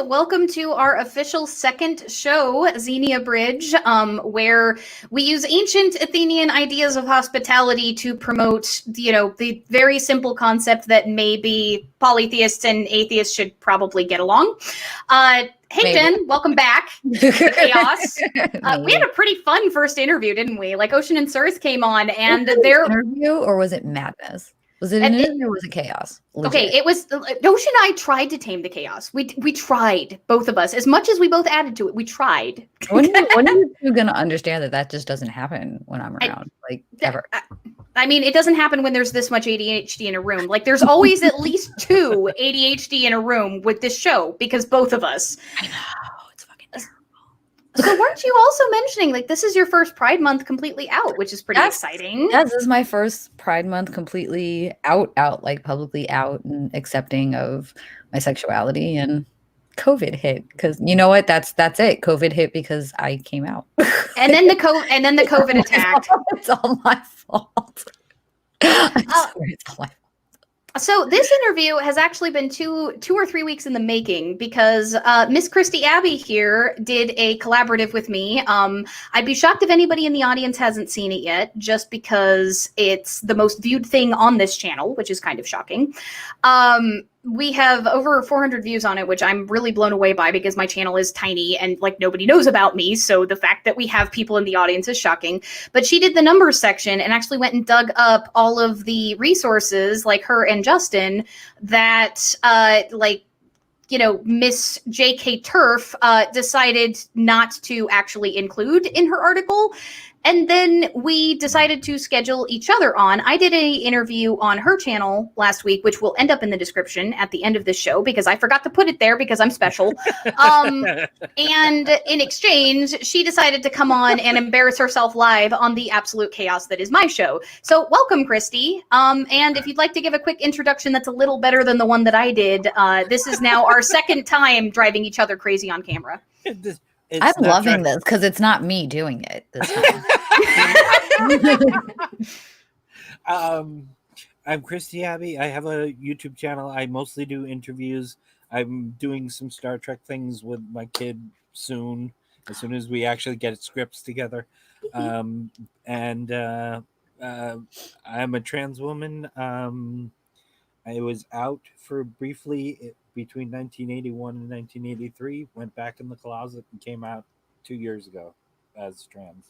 Welcome to our official second show, Xenia Bridge, where we use ancient Athenian ideas of hospitality to promote, the very simple concept that maybe polytheists and atheists should probably get along. Hey, maybe. Jen, welcome back to Chaos. We had a pretty fun first interview, didn't we? Like Ocean and Cirrus came on, and their interview, or was it madness? Was it an interview or was it chaos? Legit. Okay, it was. Ocean and I tried to tame the chaos. We tried, both of us. As much as we both added to it, we tried. When are you going to understand that just doesn't happen when I'm around? Ever. I mean, it doesn't happen when there's this much ADHD in a room. Like, there's always at least 2 ADHD in a room with this show because both of us. I know. It's fucking terrible. So weren't you also mentioning, like, this is your first Pride Month completely out, which is pretty exciting? Yes, this is my first Pride Month completely out, like publicly out and accepting of my sexuality, and COVID hit because you know what? That's it. COVID hit because I came out. And then the COVID attacked. It's all my fault. I'm sorry, it's all my fault. So this interview has actually been two or 3 weeks in the making because Miss Christy Abbey here did a collaborative with me. I'd be shocked if anybody in the audience hasn't seen it yet, just because it's the most viewed thing on this channel, which is kind of shocking. We have over 400 views on it, which I'm really blown away by because my channel is tiny and like nobody knows about me. So the fact that we have people in the audience is shocking. But she did the numbers section and actually went and dug up all of the resources, like her and Justin, that Miss J.K. Turf decided not to actually include in her article. And then we decided to schedule each other on. I did an interview on her channel last week, which will end up in the description at the end of this show because I forgot to put it there because I'm special. And in exchange, she decided to come on and embarrass herself live on the absolute chaos that is my show. So welcome, Christy. And if you'd like to give a quick introduction that's a little better than the one that I did, this is now our second time driving each other crazy on camera. I'm loving this because it's not me doing it this time. I'm Christy Abbey. I have a YouTube channel. I mostly do interviews. I'm doing some Star Trek things with my kid soon, as soon as we actually get scripts together. I'm a trans woman. I was out for briefly between 1981 and 1983, went back in the closet and came out 2 years ago as trans.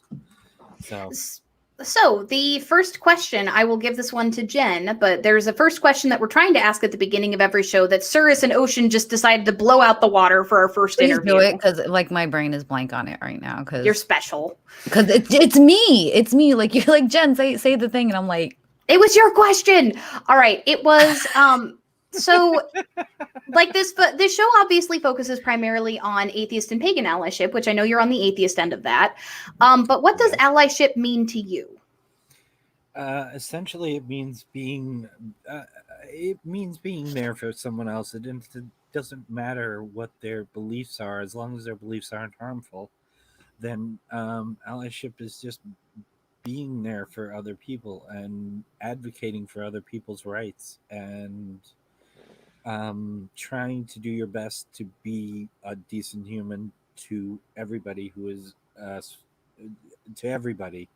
So the first question, I will give this one to Jen, but there's a first question that we're trying to ask at the beginning of every show that Cirrus and Ocean just decided to blow out the water for our first interview. Do it because my brain is blank on it right now. Because you're special. Because it's me. It's me. Like you're like, Jen, say the thing, and I'm like, it was your question. All right, it was. So, like this show obviously focuses primarily on atheist and pagan allyship, which I know you're on the atheist end of that. But what does allyship mean to you? Essentially, it means being there for someone else. It doesn't matter what their beliefs are, as long as their beliefs aren't harmful. Then allyship is just being there for other people and advocating for other people's rights and trying to do your best to be a decent human to everybody who is to everybody,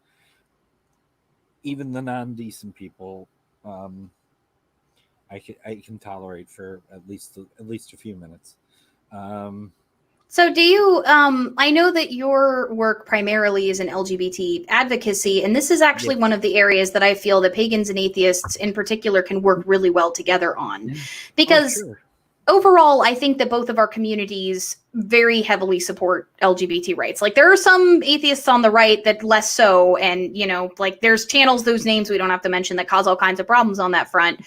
even the non-decent people. I can tolerate for at least a few minutes. So do you, I know that your work primarily is in LGBT advocacy, and this is actually one of the areas that I feel that pagans and atheists in particular can work really well together on. Because overall, I think that both of our communities very heavily support LGBT rights. Like there are some atheists on the right that less so, and like there's channels, those names we don't have to mention, that cause all kinds of problems on that front.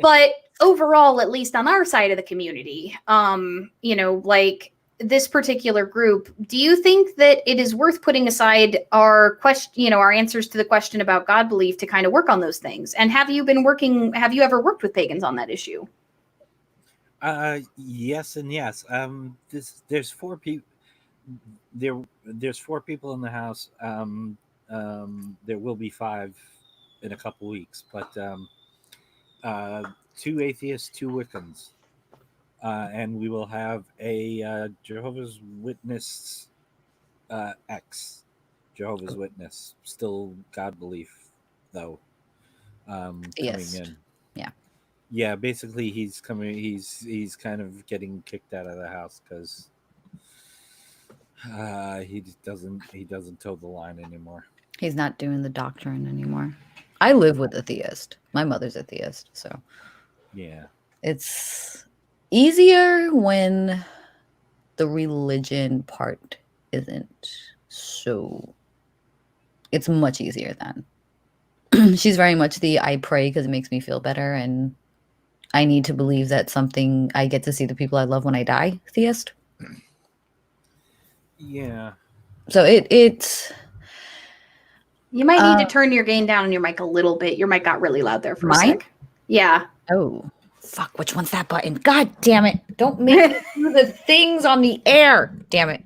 But overall, at least on our side of the community, like this particular group, do you think that it is worth putting aside our question, our answers to the question about God belief to kind of work on those things? And have you ever worked with pagans on that issue? Yes and yes. There's 4 people. There's 4 people in the house. There will be 5 in a couple weeks, but 2 atheists, 2 Wiccans. and we will have a Jehovah's Witness ex Jehovah's Witness, still God belief though, coming Theist. in. Yeah. Basically he's coming. He's kind of getting kicked out of the house because he doesn't toe the line anymore. He's not doing the doctrine anymore. I live with a theist. My mother's a theist, so Yeah. it's easier when the religion part isn't so. It's much easier then. She's very much the I pray because it makes me feel better, and I need to believe that something I get to see the people I love when I die theist. Yeah. So it's You might need to turn your gain down on your mic a little bit. Your mic got really loud there for a Mine? sec. Yeah. oh fuck, which one's that button? God damn it. Don't make me do the things on the air. Damn it.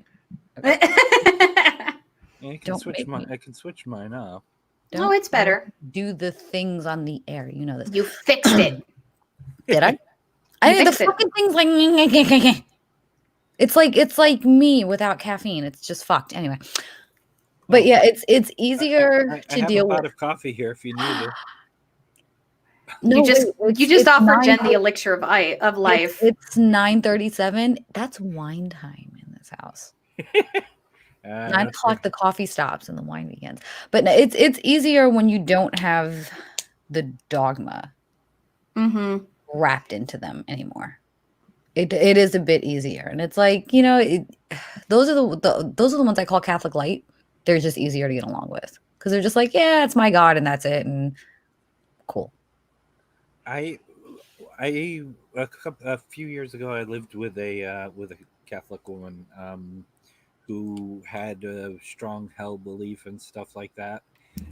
I can Don't switch make mine. me. I can switch mine up. No, it's better. Do the things on the air. You know this. You fixed it. Did I? You I the fixed it. fucking thing's like it's like me without caffeine. It's just fucked. Anyway. But yeah, it's easier I to have deal a pot with. of coffee here if you need it. No, You just wait, you just it's offered Jen 9 the elixir of life. It's 9:37. That's wine time in this house. 9 o'clock, the coffee stops and the wine begins. But no, it's easier when you don't have the dogma Mm-hmm. wrapped into them anymore. It is a bit easier, and it's like those are those are the ones I call Catholic light. They're just easier to get along with because they're just like, yeah, it's my God and that's it, and cool. A few years ago, I lived with a Catholic woman who had a strong hell belief and stuff like that.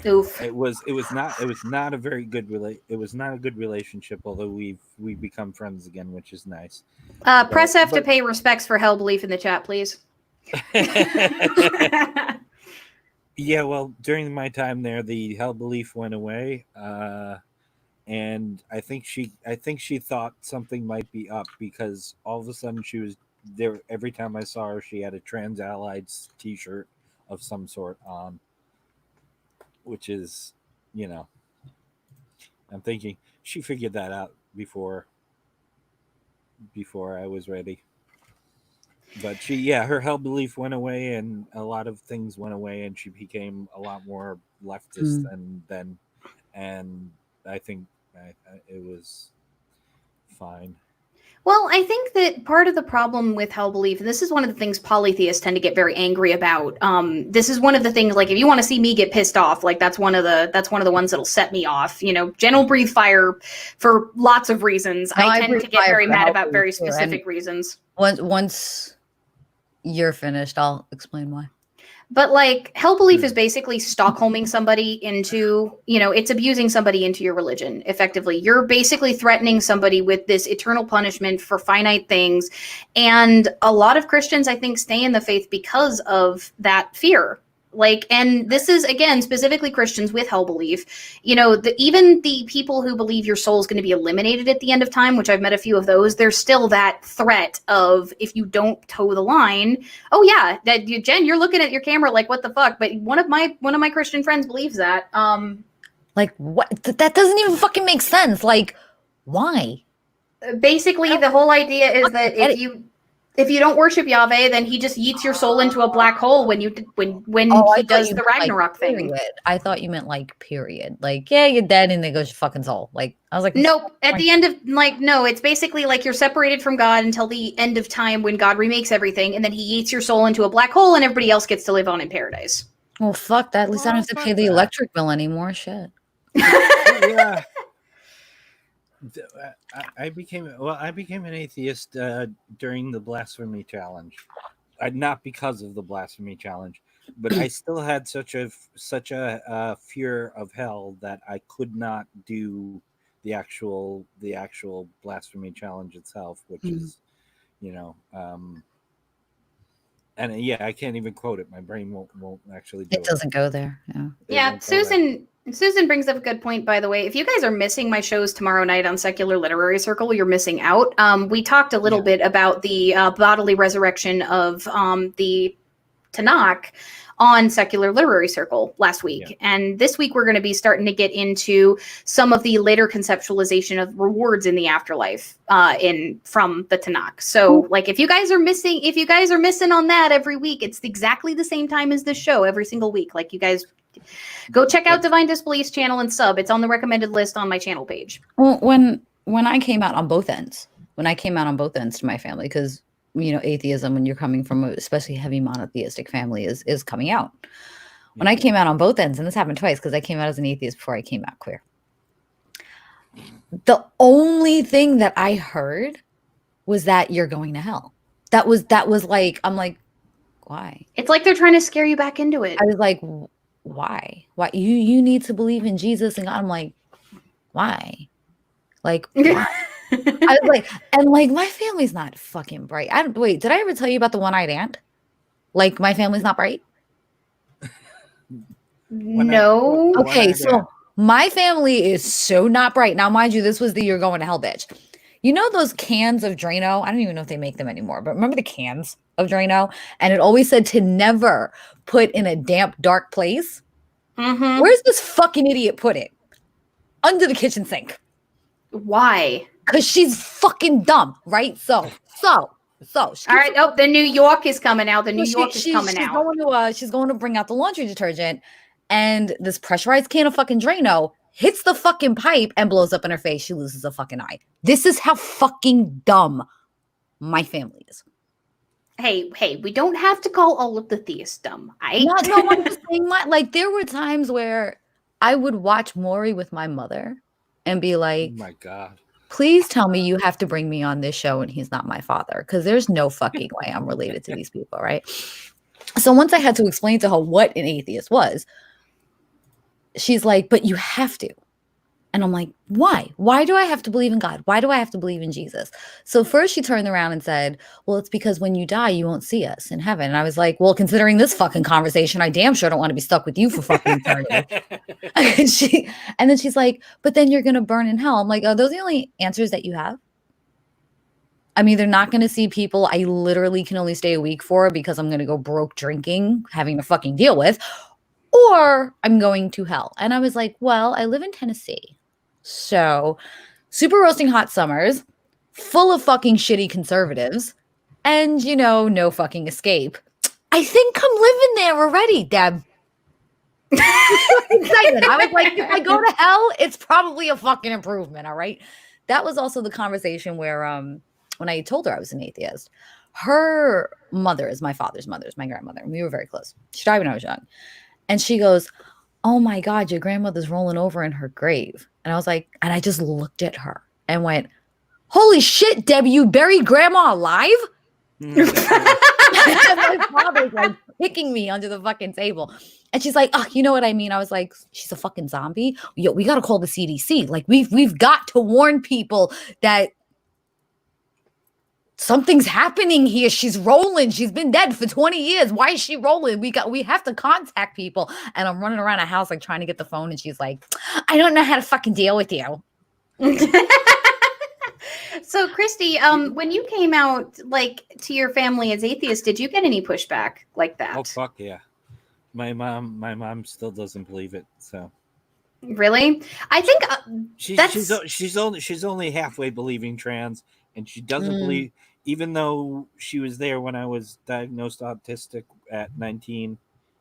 Oof. It was not a very good relationship. Although we've become friends again, which is nice. Press F to pay respects for hell belief in the chat, please. Yeah, well, during my time there, the hell belief went away, and I think she thought something might be up because all of a sudden she was there. Every time I saw her, she had a Trans Allies T-shirt of some sort on, which is, I'm thinking she figured that out before I was ready. But her hell belief went away, and a lot of things went away, and she became a lot more leftist and I think it was fine. Well, I think that part of the problem with hell belief, and this is one of the things polytheists tend to get very angry about. This is one of the things, like, if you want to see me get pissed off, like that's one of the ones that'll set me off. Jen will breathe fire for lots of reasons. No, I tend to get very mad about very specific too, reasons. Once you're finished, I'll explain why. But like hell belief is basically Stockholming somebody into, it's abusing somebody into your religion. Effectively, you're basically threatening somebody with this eternal punishment for finite things. And a lot of Christians, I think, stay in the faith because of that fear. And this is, again, specifically Christians with hell belief. Even the people who believe your soul is going to be eliminated at the end of time, which I've met a few of those, there's still that threat of, if you don't toe the line, oh yeah, Jen, you're looking at your camera like, what the fuck? But one of my Christian friends believes that. Like, what? That doesn't even fucking make sense. Like, why? Basically, the whole idea is that if you don't worship Yahweh, then he just yeets your soul into a black hole when he does the Ragnarok thing. I thought you meant like period. Like, yeah, you're dead and there goes your fucking soul. Like, I was like, nope. At the end of no, it's basically like you're separated from God until the end of time when God remakes everything, and then he yeets your soul into a black hole, and everybody else gets to live on in paradise. Well, fuck that. At least I don't have to pay the electric bill anymore. Shit. Yeah. I became an atheist during the blasphemy challenge, not because of the blasphemy challenge, but I still had such a fear of hell that I could not do the actual blasphemy challenge itself, which is, and I can't even quote it. My brain won't actually do it. It doesn't go there. Yeah, Susan Susan brings up a good point, by the way. If you guys are missing my shows tomorrow night on Secular Literary Circle, you're missing out. We talked a little bit about the bodily resurrection of the Tanakh on Secular Literary Circle last week. And this week we're going to be starting to get into some of the later conceptualization of rewards in the afterlife from the Tanakh. So like if you guys are missing on that every week, it's exactly the same time as this show every single week. Like you guys go check out Divine Disbelief's channel and sub. It's on the recommended list on my channel page. Well, when I came out on both ends to my family, because atheism, when you're coming from a especially heavy monotheistic family, is coming out. When I came out on both ends, and this happened twice because I came out as an atheist before I came out queer. The only thing that I heard was that you're going to hell. That was like, I'm like, why? It's like they're trying to scare you back into it. I was like, why? You need to believe in Jesus and God. I'm like, why? Like, why? I was like, and like my family's not fucking bright. Wait, did I ever tell you about the one-eyed aunt? Like my family's not bright? No. Okay, so my family is so not bright. Now, mind you, this was the you're going to hell bitch. You know those cans of Drano? I don't even know if they make them anymore, but remember the cans of Drano? And it always said to never put in a damp, dark place. Mm-hmm. Where's this fucking idiot put it? Under the kitchen sink. Why? Because she's fucking dumb, right? So. All right. Oh, the New York is coming out. She's going to bring out the laundry detergent, and this pressurized can of fucking Drano hits the fucking pipe and blows up in her face. She loses a fucking eye. This is how fucking dumb my family is. Hey, we don't have to call all of the theists dumb. No, I'm just saying, like there were times where I would watch Maury with my mother and be like, oh my God. Please tell me you have to bring me on this show and he's not my father, because there's no fucking way I'm related to these people, right? So once I had to explain to her what an atheist was, she's like, but you have to. And I'm like, why? Why do I have to believe in God? Why do I have to believe in Jesus? So first she turned around and said, well, it's because when you die, you won't see us in heaven. And I was like, well, considering this fucking conversation, I damn sure don't want to be stuck with you for fucking eternity. and then she's like, but then you're going to burn in hell. I'm like, are those the only answers that you have? I'm either not going to see people I literally can only stay a week for because I'm going to go broke drinking, having to fucking deal with, or I'm going to hell. And I was like, well, I live in Tennessee. So super roasting hot summers, full of fucking shitty conservatives, and no fucking escape. I think I'm living there already, Deb. Excited. I was like, if I go to hell, it's probably a fucking improvement. All right. That was also the conversation where when I told her I was an atheist, her mother is my father's mother, is my grandmother, and we were very close. She died when I was young. And she goes, oh my God, your grandmother's rolling over in her grave. And I was like, and I just looked at her and went, holy shit, Debbie, you buried grandma alive? My father's like kicking me under the fucking table. And she's like, oh, you know what I mean? I was like, she's a fucking zombie. Yo, we got to call the CDC. Like we've got to warn people that something's happening here. She's rolling. She's been dead for 20 years. Why is she rolling? We have to contact people. And I'm running around a house like trying to get the phone. And she's like, I don't know how to fucking deal with you. So Christy, when you came out like to your family as atheist, did you get any pushback like that? Oh fuck yeah. My mom still doesn't believe it. So really? I think she's only halfway believing trans, and she doesn't believe, even though she was there when I was diagnosed autistic at 19.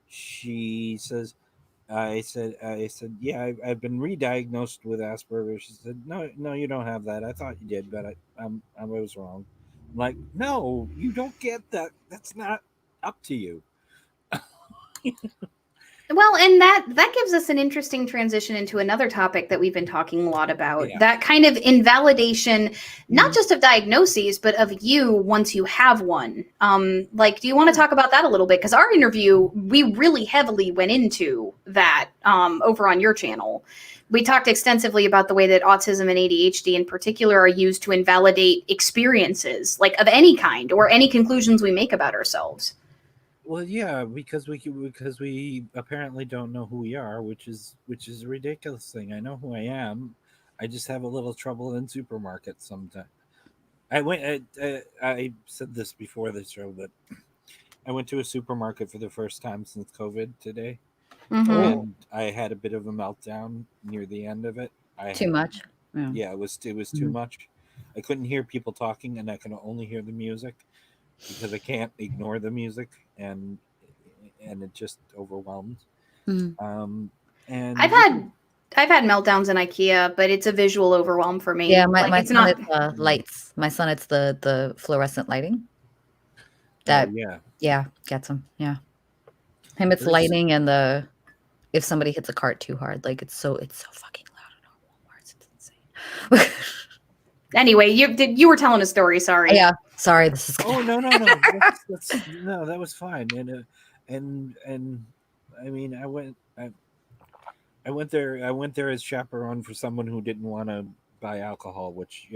She says, I said, yeah, I've been re-diagnosed with Asperger's. She said, no, you don't have that. I thought you did, but I was wrong. I'm like, no, you don't get that. That's not up to you. Well, and that gives us an interesting transition into another topic that we've been talking a lot about. Yeah. That kind of invalidation, not just of diagnoses, but of you once you have one. Do you want to talk about that a little bit? Because our interview, we really heavily went into that over on your channel. We talked extensively about the way that autism and ADHD in particular are used to invalidate experiences, like of any kind, or any conclusions we make about ourselves. Well, yeah, because we apparently don't know who we are, which is a ridiculous thing. I know who I am. I just have a little trouble in supermarkets sometimes. I said this before the show, but I went to a supermarket for the first time since COVID today, Mhm. and I had a bit of a meltdown near the end of it. Too much. Yeah, it was too Mhm. much. I couldn't hear people talking, and I could only hear the music because I can't ignore the music, and it just overwhelmed. Mhm. And I've had meltdowns in IKEA, but it's a visual overwhelm for me. Yeah, Like my it's son, not. it's lights. My son, it's the fluorescent lighting oh that yeah, gets him. Yeah, him, it's there's lighting and the if somebody hits a cart too hard, like it's so fucking loud in our Walmarts. It's insane. Anyway, you were telling a story. Sorry. Yeah, sorry, this is. oh no that's no, that was fine. And I mean, I went there as chaperone for someone who didn't want to buy alcohol, which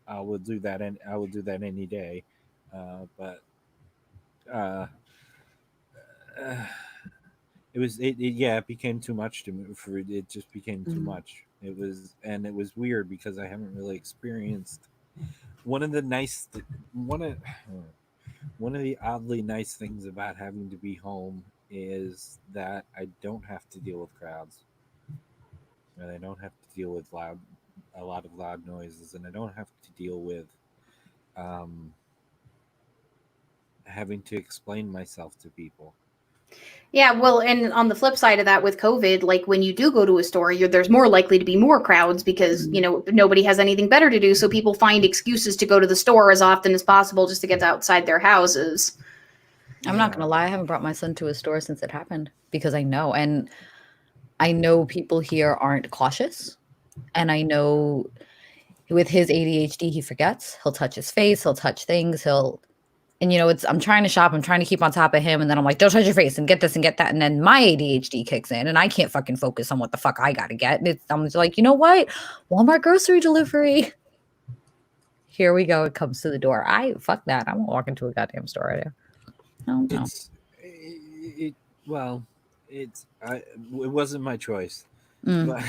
I would do that, and I would do that any day. But uh, uh, it became too much to me. For it just became too much. It was weird because I haven't really experienced one of the nice one of one of the oddly nice things about having to be home is that I don't have to deal with crowds, and I don't have to deal with a lot of loud noises, and I don't have to deal with um, having to explain myself to people. Yeah, well, and on the flip side of that, with COVID, like when you do go to a store, there's more likely to be more crowds because nobody has anything better to do, so people find excuses to go to the store as often as possible just to get outside their houses. I'm not gonna lie, I haven't brought my son to a store since it happened because I know people here aren't cautious, and I know with his ADHD he forgets. He'll touch his face, he'll touch things, and I'm trying to shop, I'm trying to keep on top of him, and then I'm like, don't touch your face and get this and get that, and then my ADHD kicks in and I can't fucking focus on what the fuck I gotta get. And I'm just like, you know what? Walmart grocery delivery. Here we go. It comes to the door. Fuck that. I won't walk into a goddamn store right now. No. It wasn't my choice, but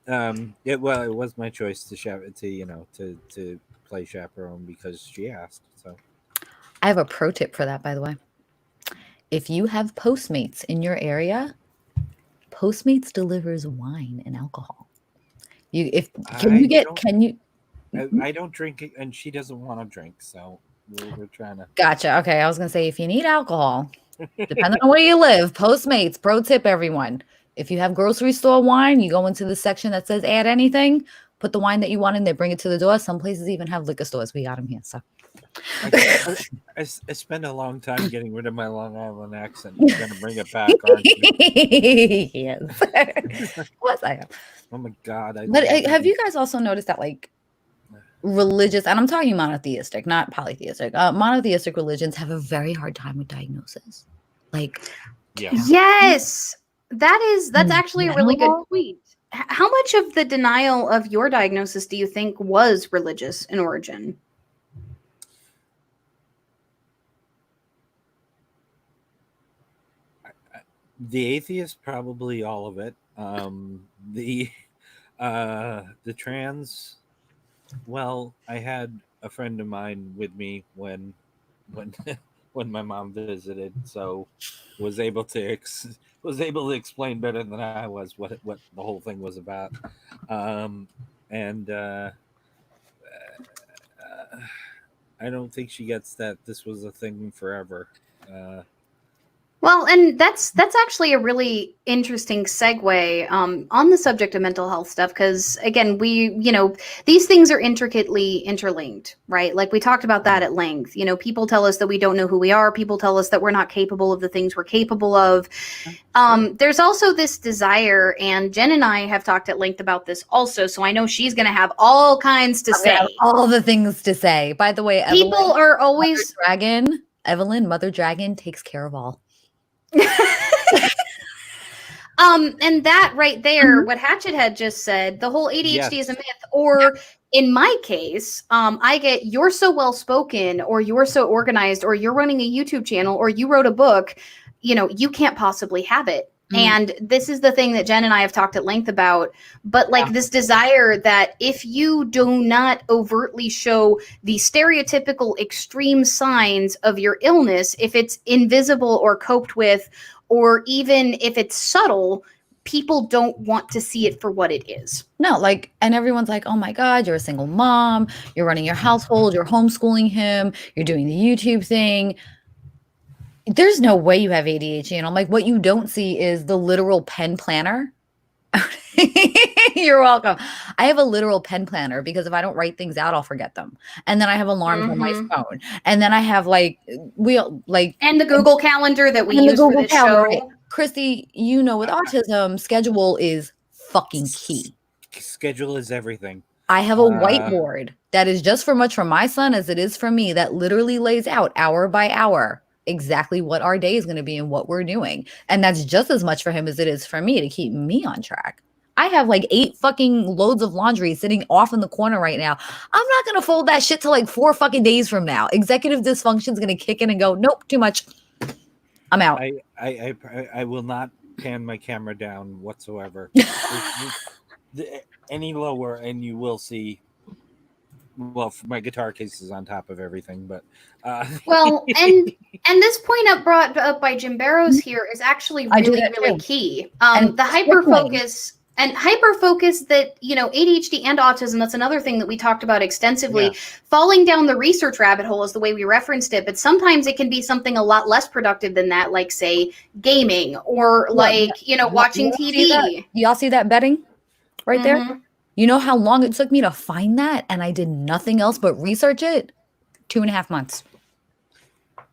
it was my choice to play chaperone because she asked. So I have a pro tip for that, by the way. If you have Postmates in your area, Postmates delivers wine and alcohol. I don't drink it, and she doesn't want to drink, so we're trying to. Gotcha. Okay, I was gonna say if you need alcohol, depending on where you live, Postmates. Pro tip, everyone: if you have grocery store wine, you go into the section that says "add anything." Put the wine that you want in there. Bring it to the door. Some places even have liquor stores. We got them here, so. I spent a long time getting rid of my Long Island accent. You're gonna bring it back, aren't you? Yes. What I have. Oh my god! But have you guys also noticed that, like, religious, and I'm talking monotheistic, not polytheistic, monotheistic religions have a very hard time with diagnosis? Like, yes, that's actually a really good point. How much of the denial of your diagnosis do you think was religious in origin? The atheist, probably all of it. The trans. Well, I had a friend of mine with me when when my mom visited, so was able to explain better than I was what the whole thing was about. And I don't think she gets that this was a thing forever. Well, and that's actually a really interesting segue on the subject of mental health stuff, because again, these things are intricately interlinked, right? Like we talked about that at length. People tell us that we don't know who we are. People tell us that we're not capable of the things we're capable of. There's also this desire, and Jen and I have talked at length about this also, so I know she's going to have all kinds to say. All the things to say. By the way, people are always Mother Dragon takes care of all. And that right there, what Hatchet had just said, the whole ADHD is a myth, or in my case, I get you're so well spoken, or you're so organized, or you're running a YouTube channel, or you wrote a book. You can't possibly have it. And this is the thing that Jen and I have talked at length about, but like this desire that if you do not overtly show the stereotypical extreme signs of your illness, if it's invisible or coped with, or even if it's subtle, people don't want to see it for what it is. No, like, and everyone's like, oh my God, you're a single mom, you're running your household, you're homeschooling him, you're doing the YouTube thing. There's no way you have ADHD. And I'm like, what you don't see is the literal pen planner. You're welcome. I have a literal pen planner because if I don't write things out, I'll forget them. And then I have alarms on my phone. And then I have and the Google Calendar that we use for this show. Right. Christy, with autism, schedule is fucking key. Schedule is everything. I have a whiteboard that is just as much for my son as it is for me, that literally lays out hour by hour exactly what our day is going to be and what we're doing. And that's just as much for him as it is for me to keep me on track. I have like 8 fucking loads of laundry sitting off in the corner right now. I'm not going to fold that shit till like 4 fucking days from now. Executive dysfunction is going to kick in and go, nope, too much. I'm out. I will not pan my camera down whatsoever. Any lower and you will see. Well, my guitar case is on top of everything, but well, and this point brought up by Jim Barrows here is actually really key. The hyperfocus that ADHD and autism. That's another thing that we talked about extensively. Yeah. Falling down the research rabbit hole is the way we referenced it, but sometimes it can be something a lot less productive than that, like say gaming or watching TV. Y'all see that betting right there? You know how long it took me to find that? And I did nothing else but research it? 2.5 months.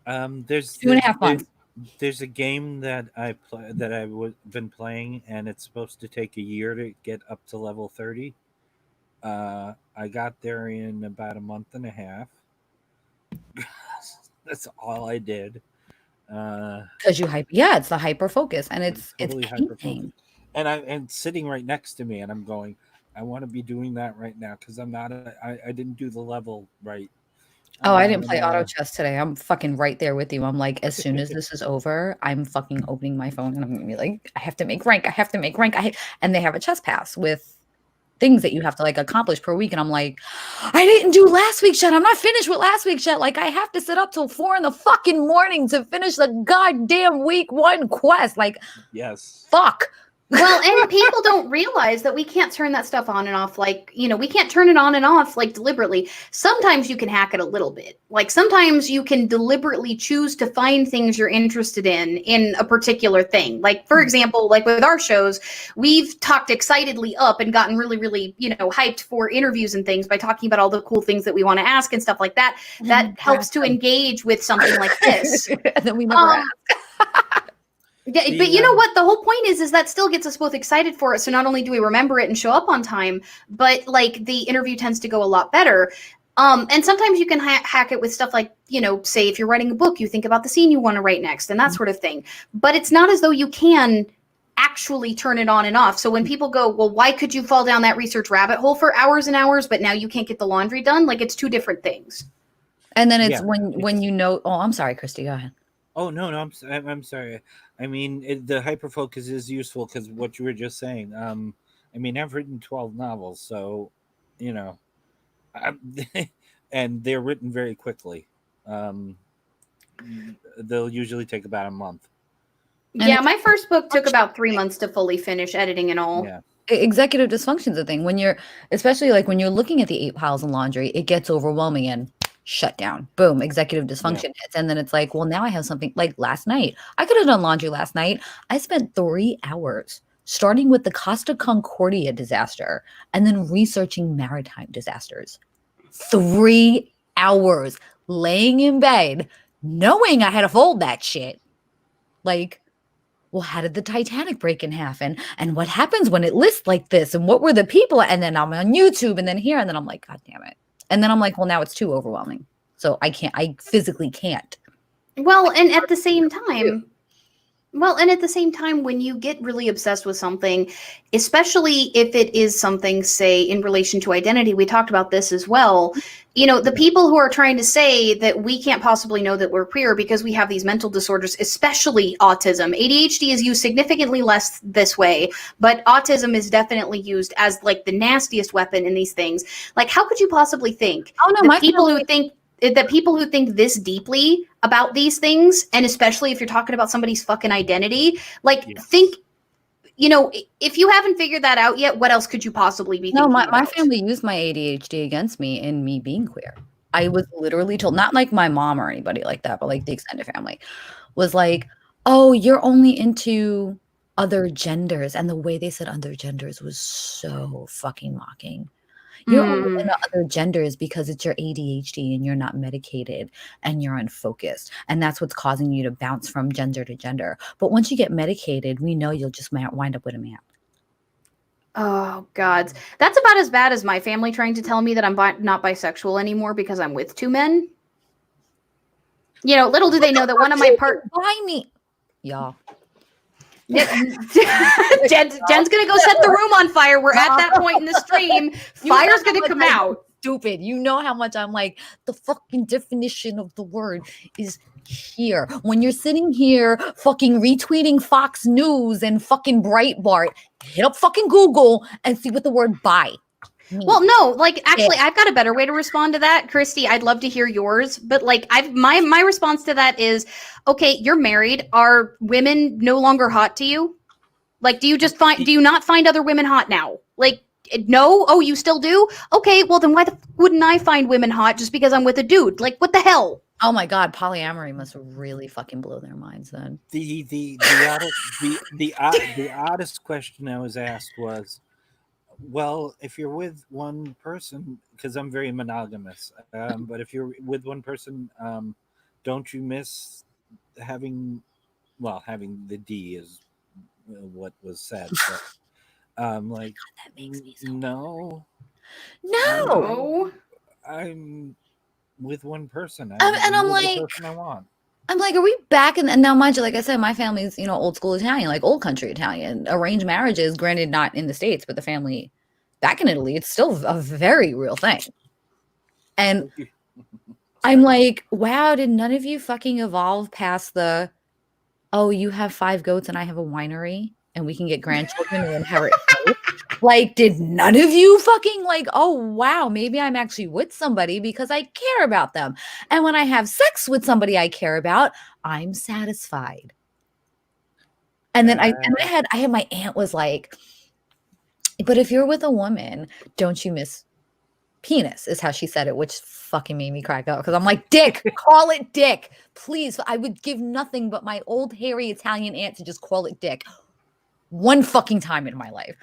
There's 2.5 months. There's a game that I've been playing, and it's supposed to take a year to get up to level 30. I got there in about a month and a half. That's all I did. Because it's the hyper focus, and it's hyper focus. And sitting right next to me, and I'm going, I want to be doing that right now because I'm not. I didn't do the level right. Oh, I didn't play auto chess today. I'm fucking right there with you. I'm like, as soon as this is over, I'm fucking opening my phone and I'm gonna be like, I have to make rank. And they have a chess pass with things that you have to like accomplish per week. And I'm like, I didn't do last week's shit. I'm not finished with last week's shit. Like I have to sit up till 4 in the fucking morning to finish the goddamn week 1 quest. Like, yes, fuck. Well, and people don't realize that we can't turn that stuff on and off. We can't turn it on and off deliberately. Sometimes you can hack it a little bit. Like sometimes you can deliberately choose to find things you're interested in a particular thing. Like, for example, like with our shows, we've talked excitedly up and gotten really, really, hyped for interviews and things by talking about all the cool things that we want to ask and stuff like that. That helps to engage with something like this. And then we never ask. Yeah, but you know what? The whole point is that still gets us both excited for it. So not only do we remember it and show up on time, but like the interview tends to go a lot better. And sometimes you can hack it with stuff like, say if you're writing a book, you think about the scene you want to write next and that sort of thing. But it's not as though you can actually turn it on and off. So when people go, well, why could you fall down that research rabbit hole for hours and hours, but now you can't get the laundry done? Like it's 2 different things. And then it's oh, I'm sorry, Christy, go ahead. Oh, no, I'm sorry. I mean, the hyperfocus is useful because what you were just saying. I've written 12 novels, so, and they're written very quickly. They'll usually take about a month. Yeah, my first book took about 3 months to fully finish editing and all. Yeah. Executive dysfunction is a thing. When you're, especially like when you're looking at the 8 piles of laundry, it gets overwhelming and shut down. Boom, executive dysfunction hits. And then it's like, well, now I have something like last night. I could have done laundry last night. I spent 3 hours starting with the Costa Concordia disaster and then researching maritime disasters. 3 hours laying in bed, knowing I had to fold that shit. Like, well, how did the Titanic break in half? And what happens when it lists like this? And what were the people? And then I'm on YouTube and then here. And then I'm like, God damn it. And then I'm like, well, now it's too overwhelming. So I physically can't. Well, and at the same time, Well, and at the same time, when you get really obsessed with something, especially if it is something, say, in relation to identity, we talked about this as well. You know, the people who are trying to say that we can't possibly know that we're queer because we have these mental disorders, especially autism. ADHD is used significantly less this way, but autism is definitely used as like the nastiest weapon in these things. Like, how could you possibly think that people who think this deeply about these things, and especially if you're talking about somebody's fucking identity, like think, you know, if you haven't figured that out yet, what else could you possibly be thinking about? My family used my ADHD against me in me being queer. I was literally told, not like my mom or anybody like that, but like the extended family was like, oh, you're only into other genders. And the way they said other genders was so fucking mocking. You're only into other genders because it's your ADHD and you're not medicated and you're unfocused. And that's what's causing you to bounce from gender to gender. But once you get medicated, we know you'll just wind up with a man. Oh, God. That's about as bad as my family trying to tell me that I'm not bisexual anymore because I'm with two men. You know, little do they know that one of my Buy me. Y'all. Jen's gonna go set the room on fire. We're at that point in the stream. Fire's gonna come out. Stupid. You know how much I'm like, the fucking definition of the word is here. When you're sitting here fucking retweeting Fox News and fucking Breitbart, hit up fucking Google and see what the word bi means. Well, no, like actually, I've got a better way to respond to that, Christy. I'd love to hear yours, but like my response to that is, okay, you're married. Are women no longer hot to you? Like, do you not find other women hot now? Like, no? Oh, you still do? Okay, well then why wouldn't I find women hot just because I'm with a dude? Like, what the hell? Oh my God, polyamory must really fucking blow their minds then. The oddest question I was asked was, well, if you're with one person, because I'm very monogamous, but if you're with one person, don't you miss having the D is what was said. But, like, that makes me so no. I'm with one person. I'm like, the person I want. I'm like, are we back in? And now, mind you, like I said, my family's, you know, old school Italian, like old country Italian. Arranged marriages, granted, not in the States, but the family back in Italy, it's still a very real thing. And I'm like, wow, did none of you fucking evolve past the, oh, you have 5 goats and I have a winery and we can get grandchildren and inherit both? Like, did none of you fucking like, oh, wow, maybe I'm actually with somebody because I care about them. And when I have sex with somebody I care about, I'm satisfied. And then I had my aunt was like, but if you're with a woman, don't you miss penis, is how she said it, which fucking made me crack up because I'm like, dick, call it dick. Please. I would give nothing but my old hairy Italian aunt to just call it dick one fucking time in my life.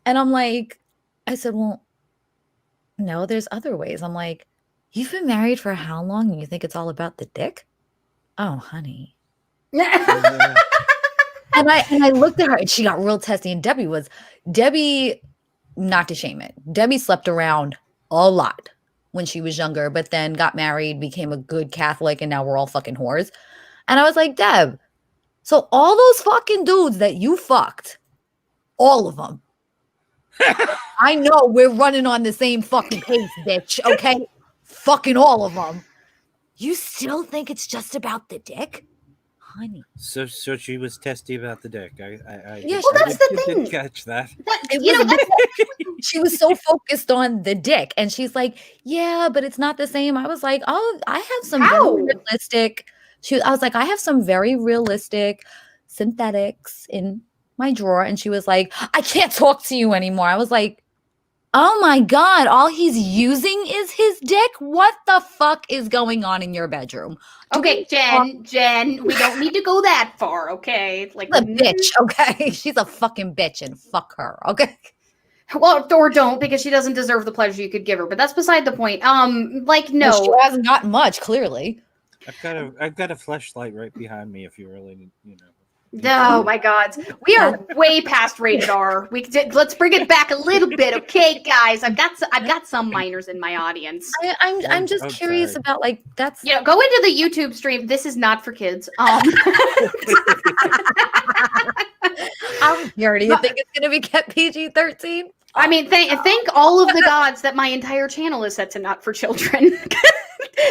And I'm like, I said, well, no, there's other ways. I'm like, you've been married for how long and you think it's all about the dick? Oh, honey. And I looked at her and she got real testy. And Debbie, not to shame it, Debbie slept around a lot when she was younger, but then got married, became a good Catholic, and now we're all fucking whores. And I was like, Deb, so all those fucking dudes that you fucked, all of them, I know we're running on the same fucking pace, bitch, okay? Fucking all of them. You still think it's just about the dick? Honey. So she was testy about the dick. Well, that's the thing. Did catch that. She was so focused on the dick, and she's like, "Yeah, but it's not the same." I was like, "Oh, I have some very realistic." I was like, "I have some very realistic synthetics in my drawer," and she was like, "I can't talk to you anymore." I was like, oh my God, all he's using is his dick? What the fuck is going on in your bedroom? Okay, Jen, we don't need to go that far, okay? Like a bitch, okay? She's a fucking bitch and fuck her, okay? Well, or don't, because she doesn't deserve the pleasure you could give her, but that's beside the point. Like, no. Well, she hasn't gotten much, clearly. I've got a fleshlight right behind me if you really, you know. Oh my God, we are way past rated R. Let's bring it back a little bit, okay, guys? I've got some minors in my audience. I'm just curious sorry. about like that's Go into the YouTube stream. This is not for kids. I'm here. Do you think it's gonna be kept PG-13? I mean, thank all of the gods that my entire channel is set to not for children.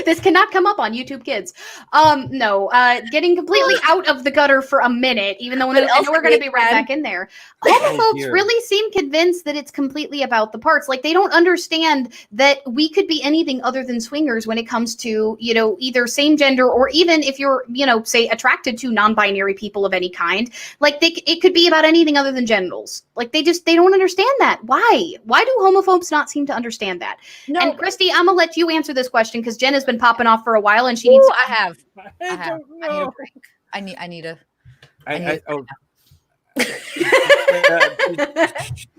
This cannot come up on YouTube Kids. No, getting completely out of the gutter for a minute, even though I know we're going to be right back in there. Homophobes really seem convinced that it's completely about the parts. Like, they don't understand that we could be anything other than swingers when it comes to, either same gender, or even if you're, say attracted to non-binary people of any kind. Like, it could be about anything other than genitals. Like, they don't understand that. Why do homophobes not seem to understand that? No, and Christy, I'm gonna let you answer this question because Jen has been popping off for a while, and she needs. I have. I need a break. I need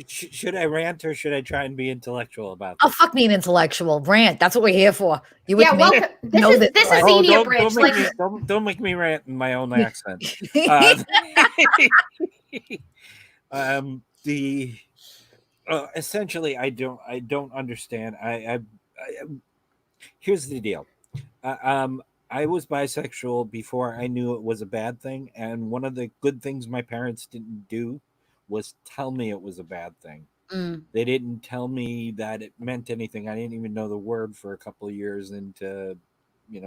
should I rant or should I try and be intellectual about this? Oh, fuck being intellectual. Rant. That's what we're here for. Welcome. This is Media Bridge. Don't make me rant in my own accent. Essentially, I don't understand. Here's the deal. I was bisexual before I knew it was a bad thing, and one of the good things my parents didn't do was tell me it was a bad thing. They didn't tell me that it meant anything. I didn't even know the word for a couple of years into,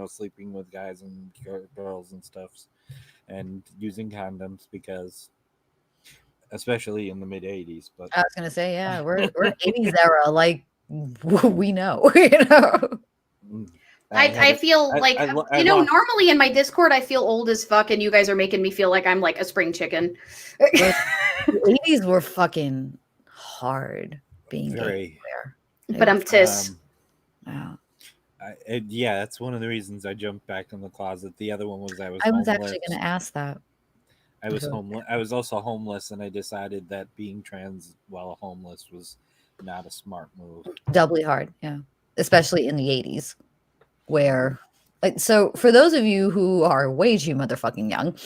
sleeping with guys and girls and stuff, and using condoms, because, especially in the mid '80s. But I was gonna say, yeah, we're '80s era. Like, we know, I feel like normally in my Discord I feel old as fuck, and you guys are making me feel like I'm like a spring chicken. The '80s were fucking hard being very there. But I'm tis. Yeah, that's one of the reasons I jumped back in the closet. The other one was I was actually going to ask that. I was homeless. I was also homeless, and I decided that being trans while homeless was not a smart move. Doubly hard, yeah, especially in the '80s. Where, like, so for those of you who are way too motherfucking young,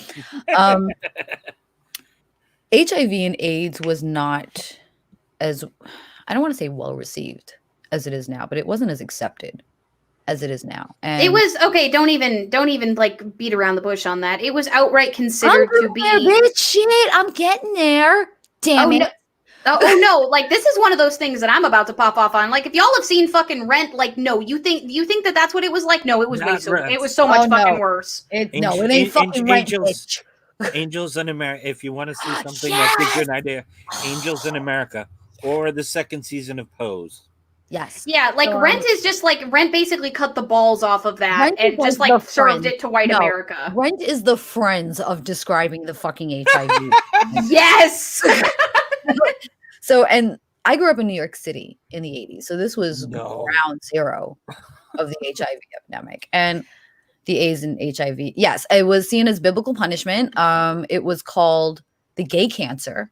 HIV and AIDS was not as, I don't want to say well received as it is now, but it wasn't as accepted as it is now. And it was okay. Don't even like beat around the bush on that. It was outright considered to be shit. I'm getting there. Damn it. No. Oh no, like this is one of those things that I'm about to pop off on. Like if y'all have seen fucking Rent, like no, you think that that's what it was like? No, it was so much fucking worse. It ain't fucking Rent. Angels in America. If you want to see something that gives you an idea, Angels in America or the second season of Pose. Yes. Yeah, like Rent is just like Rent basically cut the balls off of that and just like served it to white America. Rent is the Friends of describing the fucking HIV. Yes. So, and I grew up in New York City in the '80s. So this was ground zero of the HIV epidemic and the AIDS and HIV. Yes, it was seen as biblical punishment. It was called the gay cancer.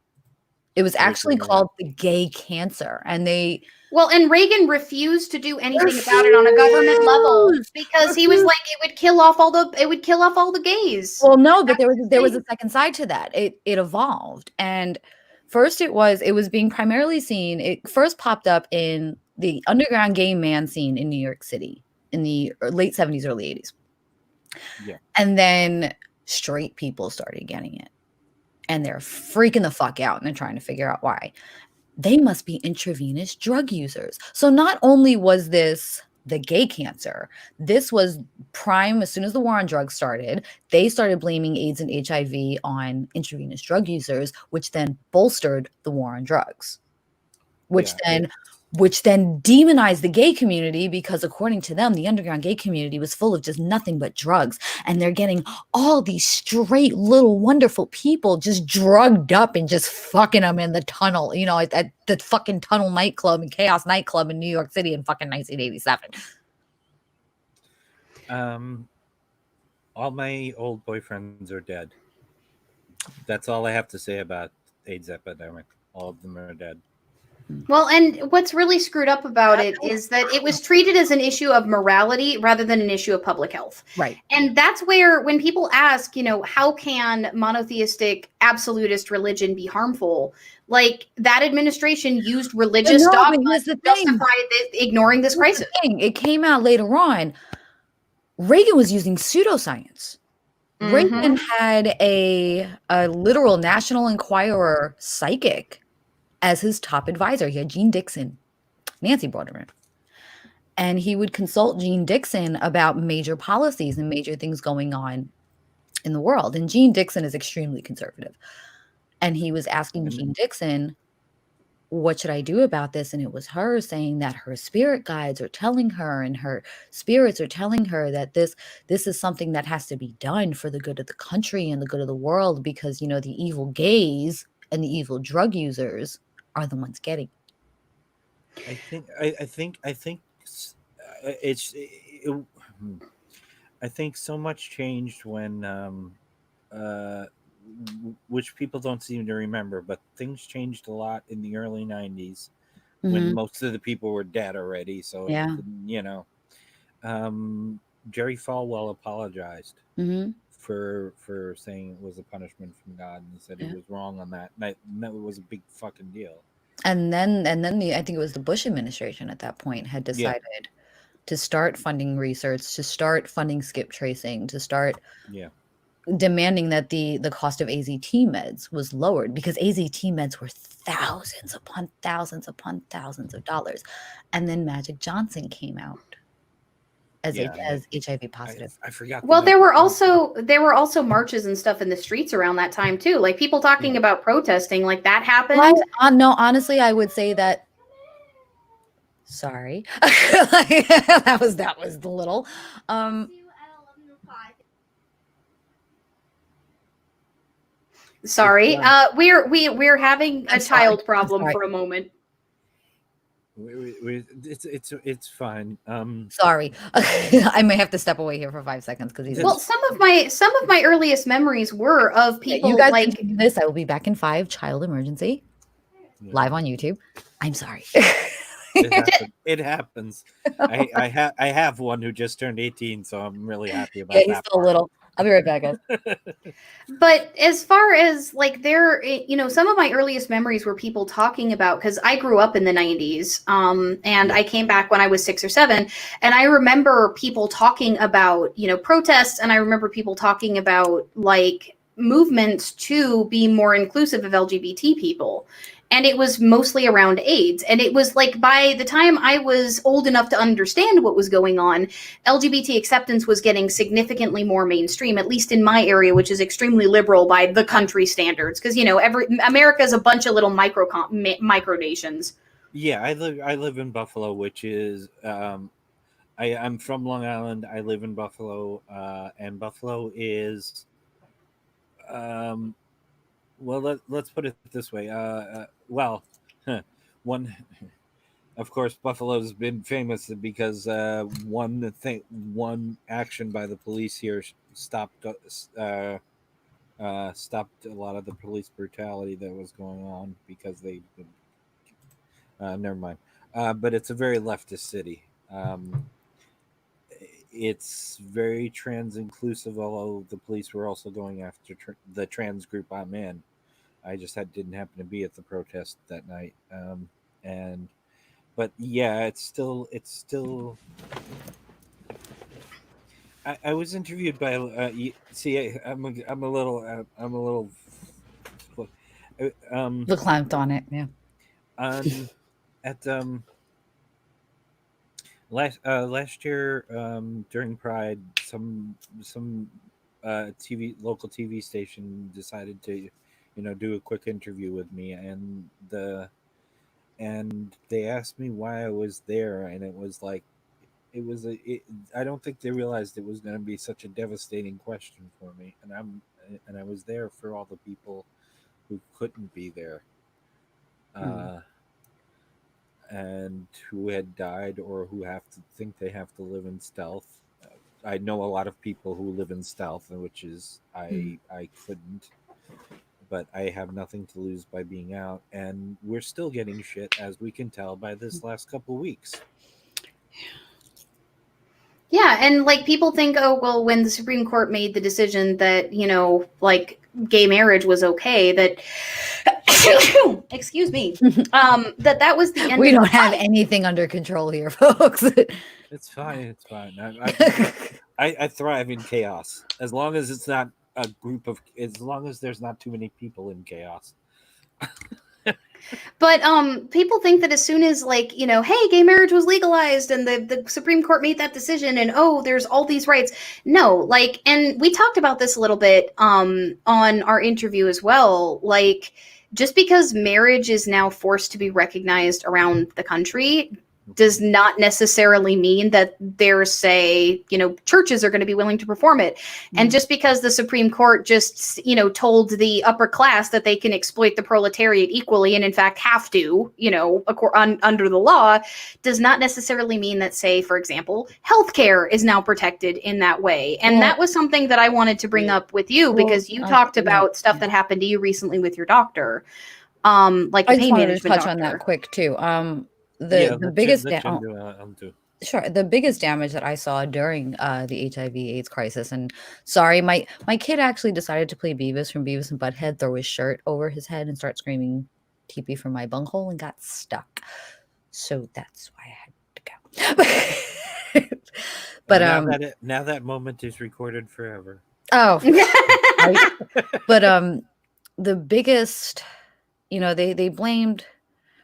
It was actually called the gay cancer. And and Reagan refused to do anything about it on a government level because he was like, it would kill off all the gays. Well, no, but there was a second side to that. It evolved. And first it was being primarily seen. It first popped up in the underground gay man scene in New York City in the late '70s, early '80s. Yeah. And then straight people started getting it. And they're freaking the fuck out and they're trying to figure out why. They must be intravenous drug users. So not only was this the gay cancer, this was prime. As soon as the war on drugs started, they started blaming AIDS and HIV on intravenous drug users, which then bolstered the war on drugs, which then demonized the gay community because according to them, the underground gay community was full of just nothing but drugs. And they're getting all these straight little wonderful people just drugged up and just fucking them in the tunnel, at the fucking Tunnel nightclub and Chaos nightclub in New York City in fucking 1987. All my old boyfriends are dead. That's all I have to say about AIDS epidemic. All of them are dead. Well, and what's really screwed up about it is that it was treated as an issue of morality rather than an issue of public health. Right. And that's where, when people ask, how can monotheistic absolutist religion be harmful? Like, that administration used religious dogma to justify ignoring this crisis. It came out later on. Reagan was using pseudoscience. Reagan had a literal National Enquirer psychic as his top advisor. He had Jeane Dixon. Nancy brought her in. And he would consult Jeane Dixon about major policies and major things going on in the world. And Jeane Dixon is extremely conservative. And he was asking Jeane Dixon, what should I do about this? And it was her saying that her spirit guides are telling her, and her spirits are telling her that this is something that has to be done for the good of the country and the good of the world, because, the evil gays and the evil drug users are the ones getting it. I think so much changed when which people don't seem to remember, but things changed a lot in the early 90s when most of the people were dead already. So, Jerry Falwell apologized for saying it was a punishment from God, and he said he was wrong on that. And that was a big fucking deal. And then I think it was the Bush administration at that point had decided to start funding research, to start funding skip tracing, to start demanding that the cost of AZT meds was lowered, because AZT meds were thousands upon thousands upon thousands of dollars. And then Magic Johnson came out as HIV positive. I forgot. Well, there were also marches and stuff in the streets around that time too. Like, people talking about protesting, like that happened. No, honestly, I would say that. Sorry, that was the little. Sorry, we're having a child problem for a moment. It's fine. Sorry, I may have to step away here for 5 seconds because he's. Well, some of my earliest memories were of people. You guys like this. I will be back in 5. Child emergency, live on YouTube. I'm sorry. It happens. I have one who just turned 18, so I'm really happy about that. He's still little. I'll be right back, guys. But as far as like some of my earliest memories were people talking about, because I grew up in the 90s, and I came back when I was 6 or 7, and I remember people talking about protests, and I remember people talking about like movements to be more inclusive of LGBT people. And it was mostly around AIDS. And it was like, by the time I was old enough to understand what was going on, LGBT acceptance was getting significantly more mainstream, at least in my area, which is extremely liberal by the country standards. Because, America is a bunch of little micronations. Yeah, I live in Buffalo, which is, I'm from Long Island. I live in Buffalo, and Buffalo is, well, let's put it this way. One, of course, Buffalo's been famous because one action by the police here stopped a lot of the police brutality that was going on, because they never mind. But it's a very leftist city. It's very trans inclusive, although the police were also going after the trans group I'm in. I just didn't happen to be at the protest that night. But yeah, it's still. I was interviewed by. I'm a little. The clamped on it, yeah. At last year, during Pride, some local TV station decided to do a quick interview with me, and they asked me why I was there, and it was like I don't think they realized it was going to be such a devastating question for me, and I was there for all the people who couldn't be there, and who had died, or who think they have to live in stealth. I know a lot of people who live in stealth, which is I couldn't. but I have nothing to lose by being out, and we're still getting shit, as we can tell by this last couple weeks. Yeah, and like people think, oh well, when the Supreme Court made the decision that like gay marriage was okay, that excuse me, that was the end. We don't have anything under control here, folks. It's fine. It's fine. I thrive in chaos as long as it's not a group of. As long as there's not too many people in chaos. But people think that as soon as hey, gay marriage was legalized and the Supreme Court made that decision and there's all these rights. No, and we talked about this a little bit on our interview as well. Like, just because marriage is now forced to be recognized around the country does not necessarily mean that there's, say, churches are going to be willing to perform it. Mm-hmm. And just because the Supreme Court just, told the upper class that they can exploit the proletariat equally and in fact have to, under the law, does not necessarily mean that, say, for example, healthcare is now protected in that way. And that was something that I wanted to bring up with you because you talked about stuff that happened to you recently with your doctor, like the pain management doctor. I just wanted to touch on that quick too. The biggest the biggest damage that I saw during the HIV/AIDS crisis, and sorry, my kid actually decided to play Beavis from Beavis and Butthead, throw his shirt over his head and start screaming "TP" from my bunghole and got stuck. So that's why I had to go. But now that moment is recorded forever. Oh, but the biggest, they blamed.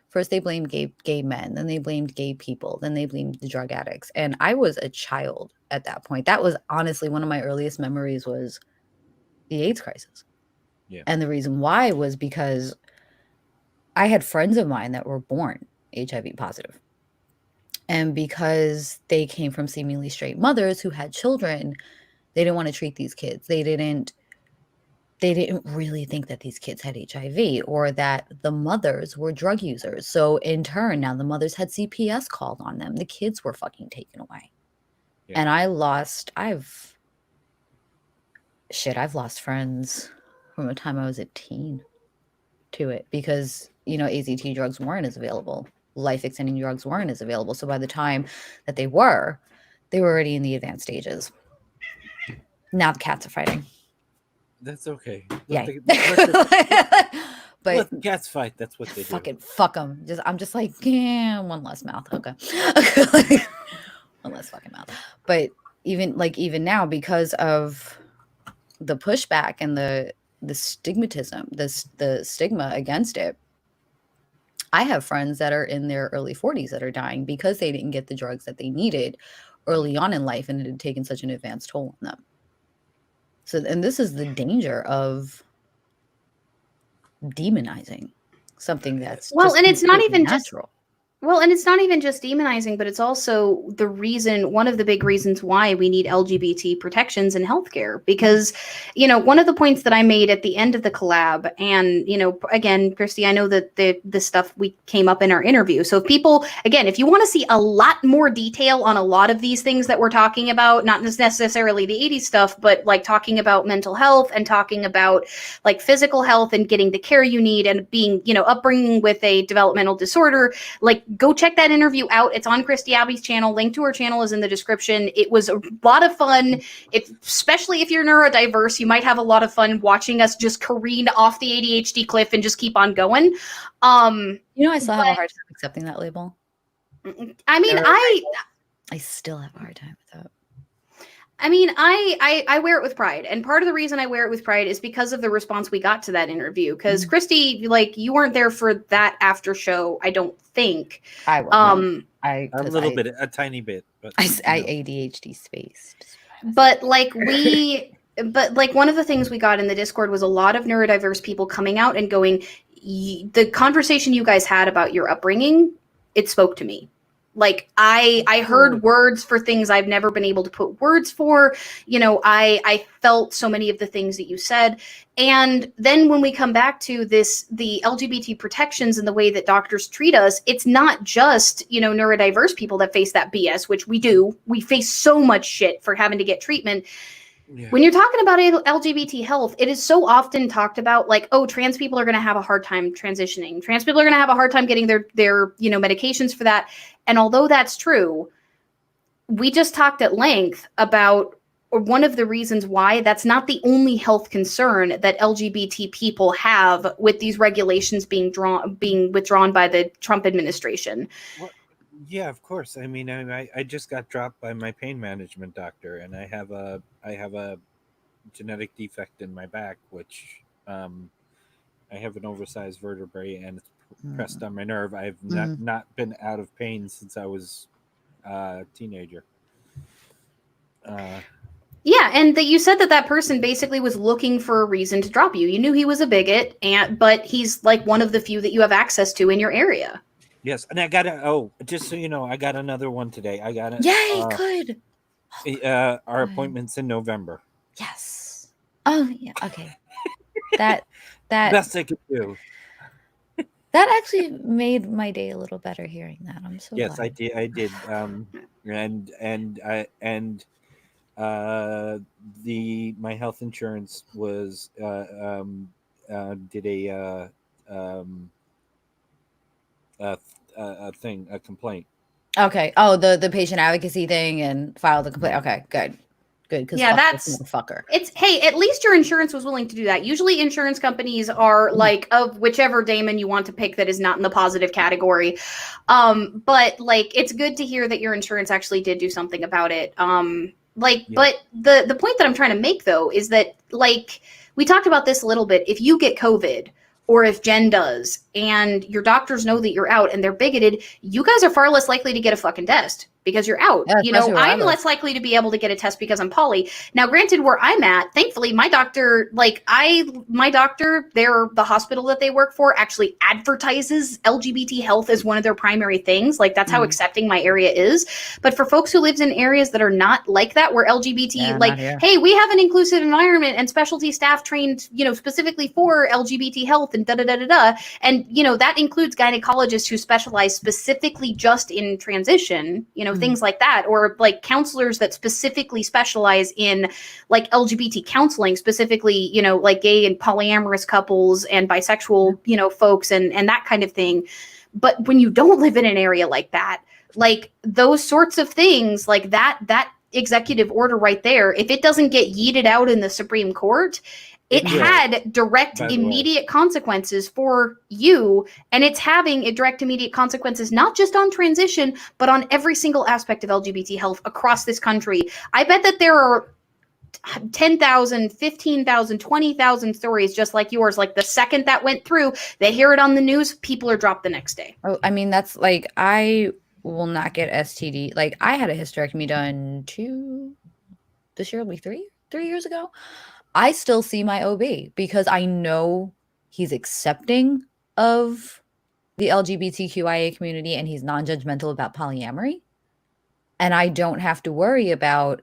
First, they blamed gay men, then they blamed gay people, then they blamed the drug addicts. And I was a child at that point. That was honestly one of my earliest memories was the AIDS crisis. Yeah. And the reason why was because I had friends of mine that were born HIV positive. And because they came from seemingly straight mothers who had children, they didn't want to treat these kids. They didn't really think that these kids had HIV or that the mothers were drug users. So in turn, now the mothers had CPS called on them. The kids were fucking taken away. Yeah. And I've lost friends from the time I was a teen to it because, AZT drugs weren't as available. Life-extending drugs weren't as available. So by the time that they were already in the advanced stages. Now the cats are fighting. That's okay. Yeah. But let the cats fight. That's what they do. Fuck them. I'm just like, one less mouth. Okay. One less fucking mouth. But even now, because of the pushback and the stigmatism, the stigma against it, I have friends that are in their early 40s that are dying because they didn't get the drugs that they needed early on in life and it had taken such an advanced toll on them. So, and this is the danger of demonizing something that's and it's not even natural. And it's not even just demonizing, but it's also one of the big reasons why we need LGBT protections in healthcare. Because, one of the points that I made at the end of the collab, and, again, Christy, I know that the stuff we came up in our interview. So if you want to see a lot more detail on a lot of these things that we're talking about, not necessarily the 80s stuff, but like talking about mental health and talking about like physical health and getting the care you need and being, upbringing with a developmental disorder, like, go check that interview out. It's on Christy Abbey's channel. Link to her channel is in the description. It was a lot of fun. Especially if you're neurodiverse, you might have a lot of fun watching us just careen off the ADHD cliff and just keep on going. I still have a hard time accepting that label. I mean, I still have a hard time with that. I mean, I wear it with pride. And part of the reason I wear it with pride is because of the response we got to that interview. Because Christy, you weren't there for that after show, I don't think. I was. A tiny bit. But I ADHD spaced. But one of the things we got in the Discord was a lot of neurodiverse people coming out and going, the conversation you guys had about your upbringing, it spoke to me. Like I heard words for things I've never been able to put words for. I felt so many of the things that you said. And then when we come back to the LGBT protections and the way that doctors treat us, it's not just, neurodiverse people that face that BS, which we do. We face so much shit for having to get treatment. When you're talking about LGBT health, it is so often talked about like, oh, trans people are going to have a hard time transitioning. Trans people are going to have a hard time getting their medications for that. And although that's true, we just talked at length about one of the reasons why that's not the only health concern that LGBT people have with these regulations being withdrawn by the Trump administration. Well, yeah, of course. I mean, I just got dropped by my pain management doctor, and I have a genetic defect in my back, which I have an oversized vertebrae, and it's pressed on my nerve. I've not been out of pain since I was a teenager. Yeah, and that you said that person basically was looking for a reason to drop you. You knew he was a bigot, but he's like one of the few that you have access to in your area. Yes, and I got just so you know, I got another one today. I got it. Yay, good. Our appointment's in November. Yes. Oh yeah. Okay. That best I could do. That actually made my day a little better hearing that. I'm so glad. I did. My health insurance was did a complaint. Okay. Oh, the patient advocacy thing and filed a complaint. Okay, good. Because yeah, that's motherfucker. It's hey, at least your insurance was willing to do that. Usually, insurance companies are like of whichever daemon you want to pick that is not in the positive category. But like, it's good to hear that your insurance actually did do something about it. But the point that I'm trying to make though is that like we talked about this a little bit. If you get COVID, or if Jen does, and your doctors know that you're out and they're bigoted, you guys are far less likely to get a fucking test because you're out. Yeah, I'm less likely to be able to get a test because I'm poly. Now, granted, where I'm at, thankfully, my doctor, the hospital that they work for actually advertises LGBT health as one of their primary things. Like, that's how accepting my area is. But for folks who live in areas that are not like that, where LGBT, hey, we have an inclusive environment and specialty staff trained, specifically for LGBT health and da-da-da-da-da. And, that includes gynecologists who specialize specifically just in transition, things like that, or like counselors that specifically specialize in like LGBT counseling, specifically, like gay and polyamorous couples and bisexual, folks and that kind of thing. But when you don't live in an area like that, like those sorts of things, like that executive order right there, if it doesn't get yeeted out in the Supreme Court, it had direct, immediate consequences for you, and it's having direct, immediate consequences not just on transition, but on every single aspect of LGBT health across this country. I bet that there are 10,000, 15,000, 20,000 stories just like yours. Like the second that went through, they hear it on the news, people are dropped the next day. Oh, I mean, that's like, I will not get STD. Like, I had a hysterectomy done this year, like 3 years ago. I still see my OB because I know he's accepting of the LGBTQIA community and he's non-judgmental about polyamory. And I don't have to worry about,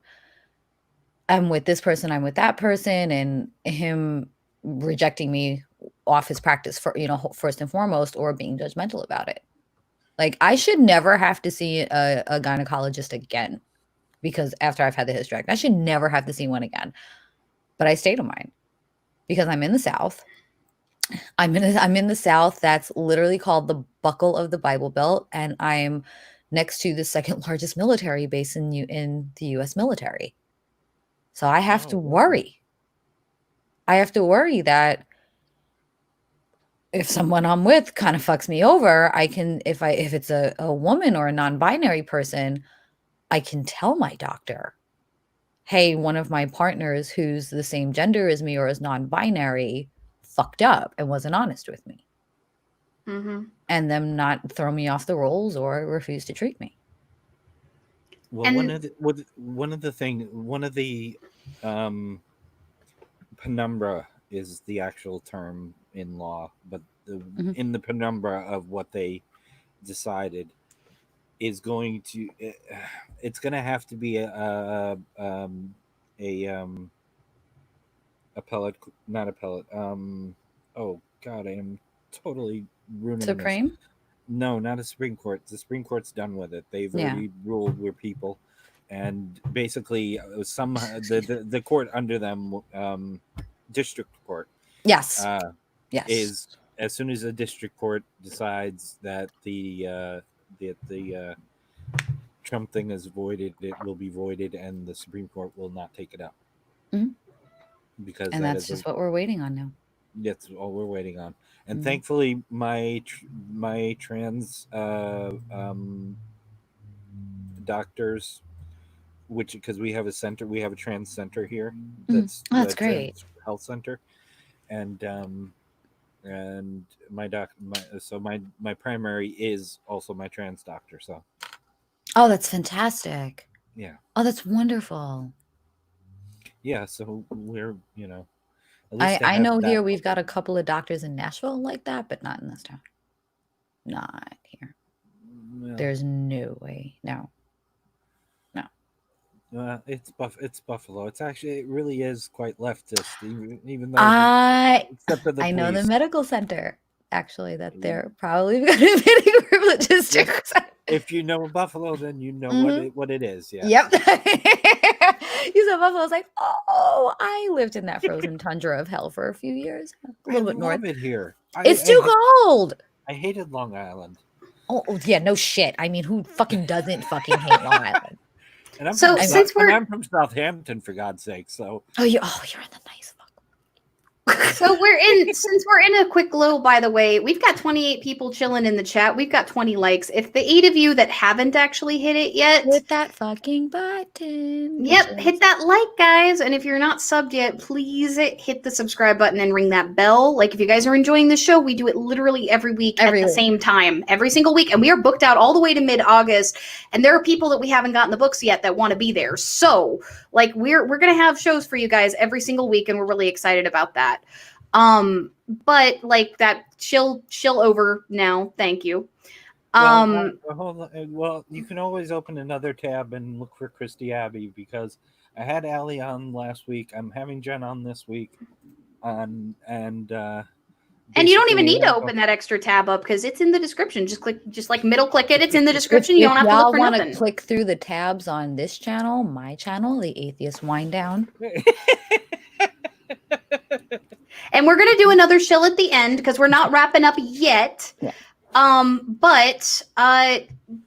I'm with this person, I'm with that person, and him rejecting me off his practice for, first and foremost, or being judgmental about it. Like, I should never have to see a gynecologist again because after I've had the hysterectomy, I should never have to see one again. But I stayed on mine because I'm in the South. I'm in the South. That's literally called the buckle of the Bible Belt, and I'm next to the second largest military base in the U.S. military. So I have to worry. I have to worry that if someone I'm with kind of fucks me over, I can, if it's a woman or a non-binary person, I can tell my doctor, hey, one of my partners who's the same gender as me or is non-binary fucked up and wasn't honest with me. And them not throw me off the rolls or refuse to treat me. Well, one of the penumbra is the actual term in law, but in the penumbra of what they decided is going to, it's going to have to be a appellate, not appellate. Oh God, I am totally ruining Supreme? This. No, not a Supreme Court. The Supreme Court's done with it. They've already ruled we're people. and basically some the court under them, district court, Yes. Yes. is as soon as the district court decides that the Trump thing is voided, it will be voided, and the Supreme Court will not take it up. Mhm. Because And that's just what we're waiting on now. That's all we're waiting on. And Mhm. thankfully, my trans doctors, because we have a trans center here. That's Oh, that's a great. trans health center, and my primary is also my trans doctor. So Oh, that's fantastic. yeah, Oh, that's wonderful. yeah. So we're at least I know that. here we've got a couple of doctors in Nashville like that, but not in this town. Not here. Well, There's no way. No. it's Buffalo. It really is quite leftist, even though except for the I know the police. medical center actually that they're probably got admitting privileges to. If you know Buffalo, then you know what it is. Yeah. Yep. You said Buffalo. I was like, oh, I lived in that frozen tundra of hell for a few years, a little bit north. I love it here. It's too cold. I hated Long Island. Oh yeah, no shit. I mean, who fucking doesn't fucking hate Long Island? And I'm from Southampton, for God's sake. So you're in the nice fuck. So since we're in a quick glow, by the way, we've got 28 people chilling in the chat. We've got 20 likes. If the 8 of you that haven't actually hit it yet, hit that fucking button. Yep, hit that like, guys. And if you're not subbed yet, please hit the subscribe button and ring that bell. Like, if you guys are enjoying the show, we do it literally every week at the same time, every single week. And we are booked out all the way to mid-August. And there are people that we haven't gotten the books yet that want to be there. So, like, we're going to have shows for you guys every single week, and we're really excited about that. But like that chill over now. Thank you. Well, you can always open another tab and look for Christy Abbey, because I had Allie on last week. I'm having Jen on this week. And you don't even need to open that extra tab up because it's in the description. Just middle click it. It's in the description. You don't have to look for nothing. Want to click through the tabs on this channel, my channel, the Atheist Wind Down. And we're going to do another shill at the end because we're not wrapping up yet. Yeah. But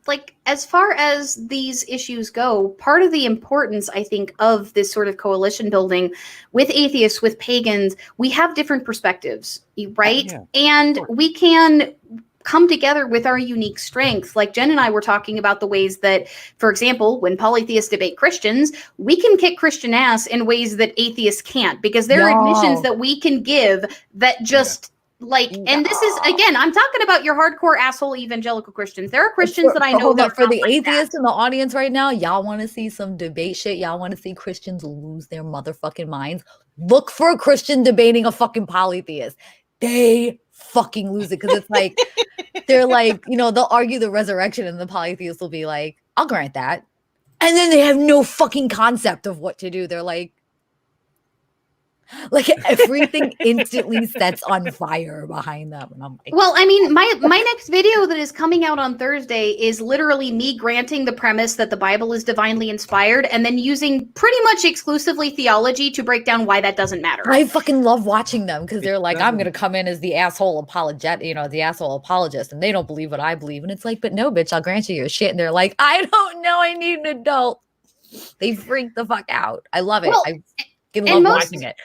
like, as far as these issues go, part of the importance, I think, of this sort of coalition building with atheists, with pagans, we have different perspectives, right? Yeah, and we can come together with our unique strengths. Like Jen and I were talking about the ways that, for example, when polytheists debate Christians, we can kick Christian ass in ways that atheists can't, because there are admissions that we can give that just and this is, again, I'm talking about your hardcore asshole evangelical Christians. There are Christians that I know that for the atheists in the audience right now, y'all want to see some debate shit. Y'all want to see Christians lose their motherfucking minds. Look for a Christian debating a fucking polytheist. They fucking lose it, because it's like they're like, they'll argue the resurrection and the polytheists will be like, I'll grant that, and then they have no fucking concept of what to do. They're like everything instantly sets on fire behind them, and I'm like, well, I mean, my next video that is coming out on Thursday is literally me granting the premise that the Bible is divinely inspired, and then using pretty much exclusively theology to break down why that doesn't matter. I fucking love watching them, because they're like, I'm gonna come in as the asshole the asshole apologist, and they don't believe what I believe, and it's like, but no, bitch, I'll grant you your shit, and they're like, I don't know, I need an adult. They freak the fuck out. I love it. Well, love watching it.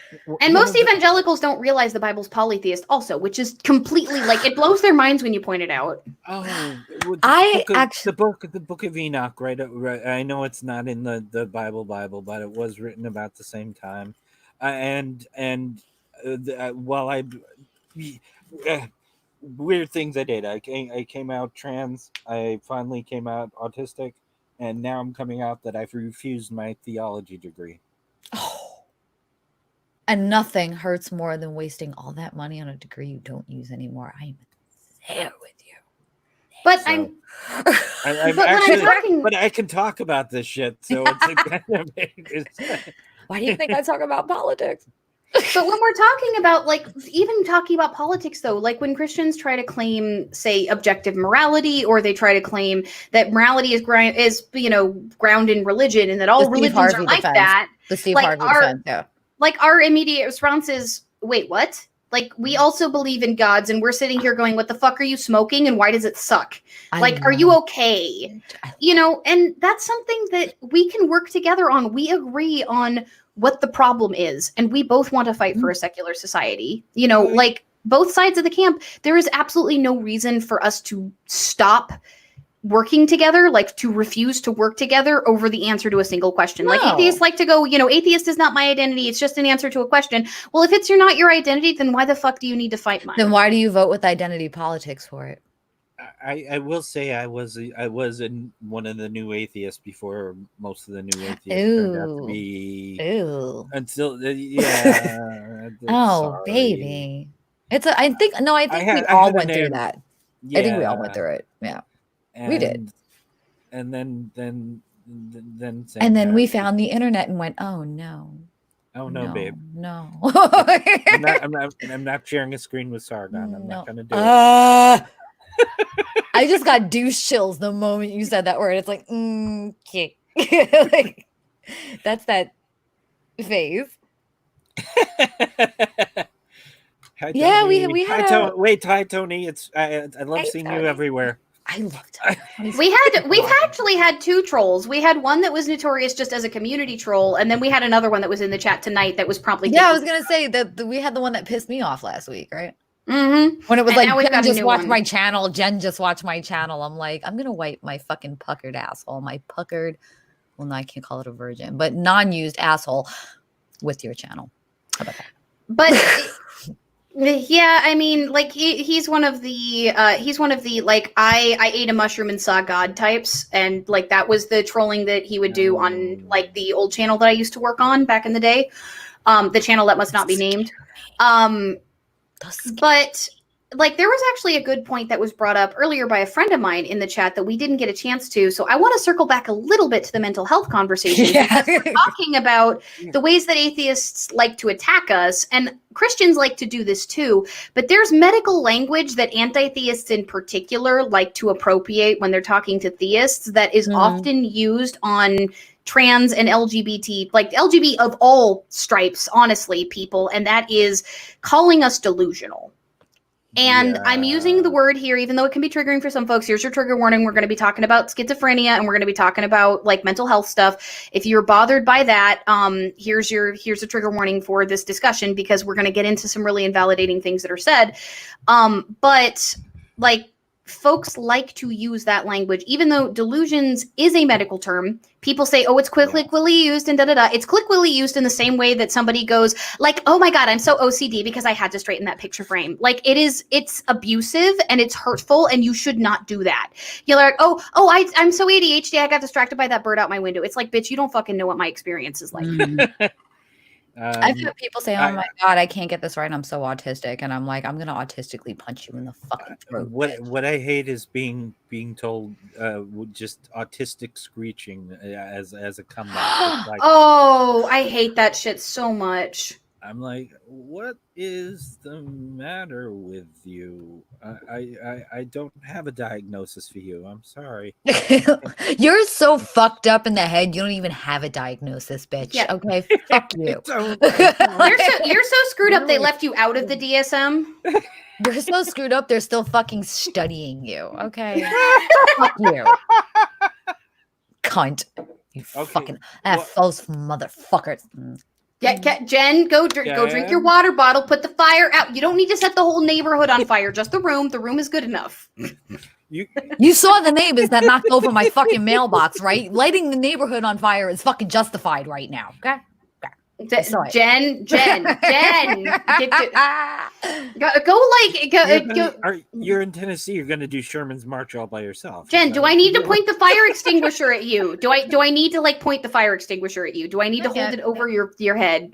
And most evangelicals don't realize the Bible's polytheist also, which is completely it blows their minds when you point it out. Oh, the book of Enoch, right? I know it's not in the Bible, but it was written about the same time. Weird things I did. I came out trans. I finally came out autistic, and now I'm coming out that I've refused my theology degree. Oh. And nothing hurts more than wasting all that money on a degree you don't use anymore. I'm there with you. But but I can talk about this shit. So it's Why do you think I talk about politics? But when we're talking about, like, even talking about politics, though, like when Christians try to claim, say, objective morality, or they try to claim that morality is ground in religion, and that all religions are like that. The Steve like Harvey our, defense, yeah. Like, our immediate response is, wait, what? Like, we also believe in gods, and we're sitting here going, what the fuck are you smoking, and why does it suck? Are you okay? And that's something that we can work together on. We agree on what the problem is, and we both want to fight for a secular society. Like, both sides of the camp, there is absolutely no reason for us to stop working together, like to refuse to work together over the answer to a single question. No. Like, atheists like to go, atheist is not my identity, it's just an answer to a question. Well, if it's not your identity, then why the fuck do you need to fight mine? Then why do you vote with identity politics for it? I will say I was in one of the new atheists before most of the new atheists turned out to be. Until oh, sorry. Baby, I think we all went through that. Yeah. I think we all went through it. Yeah, we did. And then we found the internet and went, oh no. Oh no, babe. No. I'm not sharing a screen with Sargon. I'm not gonna do it. I just got douche chills the moment you said that word. It's like, okay. Like, that's that phase. Hi, yeah, Tony. we had. Hi, Tony. I love seeing you everywhere. I loved it. We've actually had two trolls. We had one that was notorious just as a community troll, and then we had another one that was in the chat tonight that was promptly. Yeah, I was gonna say that we had the one that pissed me off last week, right? Mm-hmm. When it was like, Jen just watched my channel. Jen just watched my channel. I'm like, I'm gonna wipe my fucking puckered asshole, my puckered. Well, no, I can't call it a virgin, but non-used asshole with your channel. How about that? But yeah, I mean, like he's one of the like I ate a mushroom and saw God types, and like that was the trolling that he would do on like the old channel that I used to work on back in the day. The channel that must not be named. But like there was actually a good point that was brought up earlier by a friend of mine in the chat that we didn't get a chance to. So I want to circle back a little bit to the mental health conversation. Yeah. Because we're talking about the ways that atheists like to attack us, and Christians like to do this too. But there's medical language that anti-theists in particular like to appropriate when they're talking to theists that is often used on trans and LGBT, like LGBT of all stripes, honestly, people. And that is calling us delusional. And I'm using the word here, even though it can be triggering for some folks. Here's your trigger warning. We're going to be talking about schizophrenia, and we're going to be talking about like mental health stuff. If you're bothered by that, here's a trigger warning for this discussion, because we're going to get into some really invalidating things that are said. But like folks like to use that language, even though delusions is a medical term. People say, oh, it's colloquially used and da-da-da. It's colloquially used in the same way that somebody goes like, oh my God, I'm so OCD because I had to straighten that picture frame. Like it's abusive and it's hurtful, and you should not do that. You're like, I'm so ADHD, I got distracted by that bird out my window. It's like, bitch, you don't fucking know what my experience is like. I've had people say, oh my God, I can't get this right, I'm so autistic. And I'm like, I'm going to autistically punch you in the fucking throat. What I hate is being told just autistic screeching as a comeback. Like, oh, I hate that shit so much. I'm like, what is the matter with you? I don't have a diagnosis for you. I'm sorry. You're so fucked up in the head. You don't even have a diagnosis, bitch. Yeah. Okay, fuck you. You're so screwed up. They left you out of the DSM. You're so screwed up. They're still fucking studying you. Okay, fuck you, cunt. You fucking false motherfuckers. Yeah, Jen, go drink your water bottle. Put the fire out. You don't need to set the whole neighborhood on fire. Just the room. The room is good enough. You saw the neighbors that knocked over my fucking mailbox, right? Lighting the neighborhood on fire is fucking justified right now. Okay. Jen, you're in Tennessee. You're going to do Sherman's March all by yourself. Jen, do I need to point the fire extinguisher at you? Do I need to like point the fire extinguisher at you? Do I need to hold it over your head?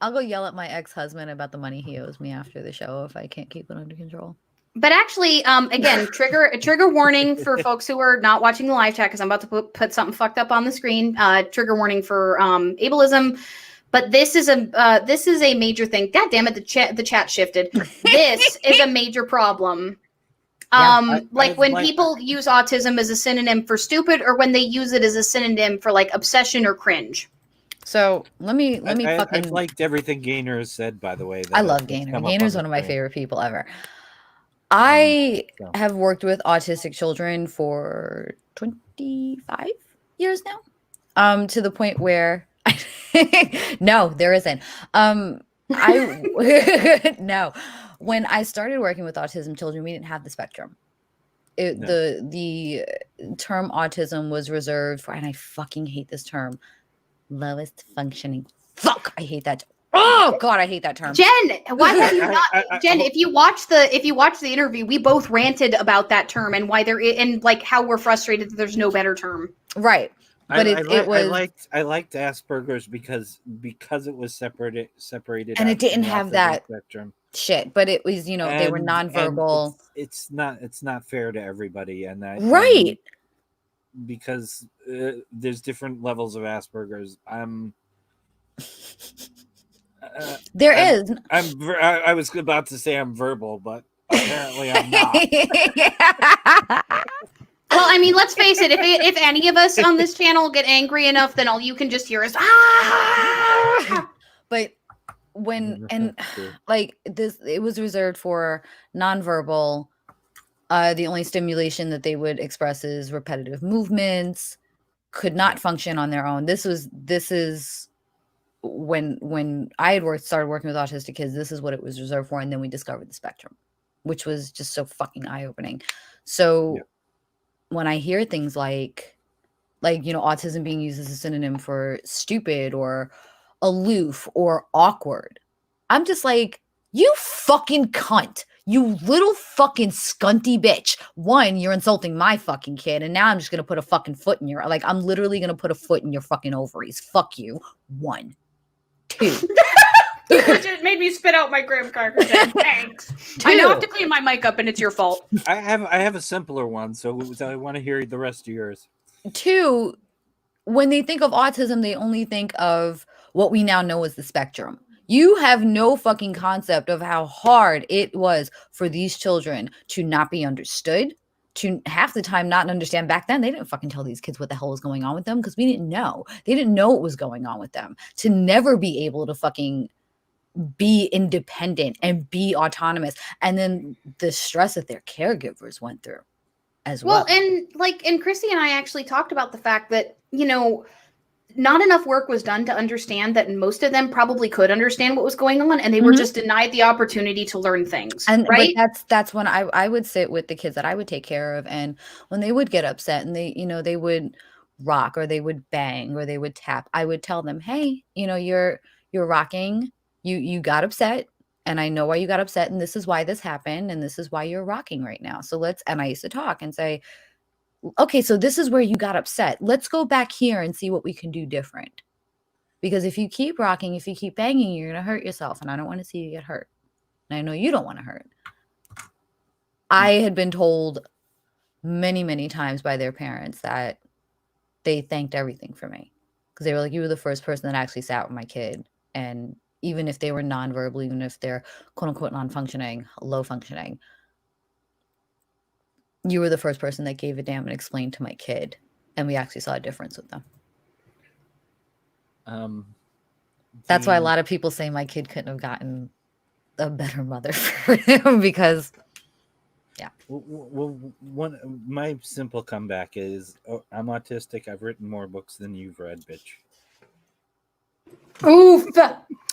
I'll go yell at my ex-husband about the money he owes me after the show if I can't keep it under control. But actually, again, trigger warning for folks who are not watching the live chat, because I'm about to put something fucked up on the screen. Trigger warning for ableism. But this is a major thing. God damn it, the chat shifted. This is a major problem. When people use autism as a synonym for stupid, or when they use it as a synonym for like obsession or cringe. So let me I've liked everything Gaynor has said, by the way. I love Gaynor. Gaynor's one of my favorite people ever. I have worked with autistic children for 25 years now. To the point where no, there isn't. No. When I started working with autism children, we didn't have the spectrum. The term autism was reserved for, and I fucking hate this term, lowest functioning. Fuck, I hate that. Oh God, I hate that term. Jen, why have you not? Jen, if you watch the interview, we both ranted about that term and why and like how we're frustrated that there's no better term. Right. But I liked Asperger's because it was separated, and it didn't have that spectrum shit. But it was, they were nonverbal. It's not fair to everybody, and that right because there's different levels of Asperger's. I was about to say I'm verbal, but apparently I'm not. Well, I mean, let's face it. If any of us on this channel get angry enough, then all you can just hear is But it was reserved for nonverbal. The only stimulation that they would express is repetitive movements. Could not function on their own. This is when I had started working with autistic kids. This is what it was reserved for, and then we discovered the spectrum, which was just so fucking eye-opening. So. Yeah. When I hear things like autism being used as a synonym for stupid or aloof or awkward, I'm just like, you fucking cunt, you little fucking scunty bitch. One, you're insulting my fucking kid, and now I'm just gonna put a fucking foot in I'm literally gonna put a foot in your fucking ovaries. Fuck you. 1, 2. You just made me spit out my graham cracker. Thanks. 2. I now have to clean my mic up, and it's your fault. I have a simpler one, so I want to hear the rest of yours. 2, when they think of autism, they only think of what we now know as the spectrum. You have no fucking concept of how hard it was for these children to not be understood, to half the time not understand. Back then, they didn't fucking tell these kids what the hell was going on with them because we didn't know. They didn't know what was going on with them. To never be able to fucking be independent and be autonomous, and then the stress that their caregivers went through as well. And Christy and I actually talked about the fact that not enough work was done to understand that most of them probably could understand what was going on, and they were just denied the opportunity to learn things. And right, but that's when I would sit with the kids that I would take care of, and when they would get upset and they would rock or they would bang or they would tap, I would tell them, hey, you're rocking. You got upset, and I know why you got upset, and this is why this happened, and this is why you're rocking right now. So and I used to talk and say, okay, so this is where you got upset. Let's go back here and see what we can do different. Because if you keep rocking, if you keep banging, you're going to hurt yourself, and I don't want to see you get hurt. And I know you don't want to hurt. I had been told many, many times by their parents that they thanked everything for me. Because they were like, you were the first person that actually sat with my kid, and even if they were nonverbal, even if they're quote unquote non-functioning, low functioning, you were the first person that gave a damn and explained to my kid, and we actually saw a difference with them. That's why a lot of people say my kid couldn't have gotten a better mother for him because, yeah. Well, my simple comeback is, I'm autistic. I've written more books than you've read, bitch. Oof.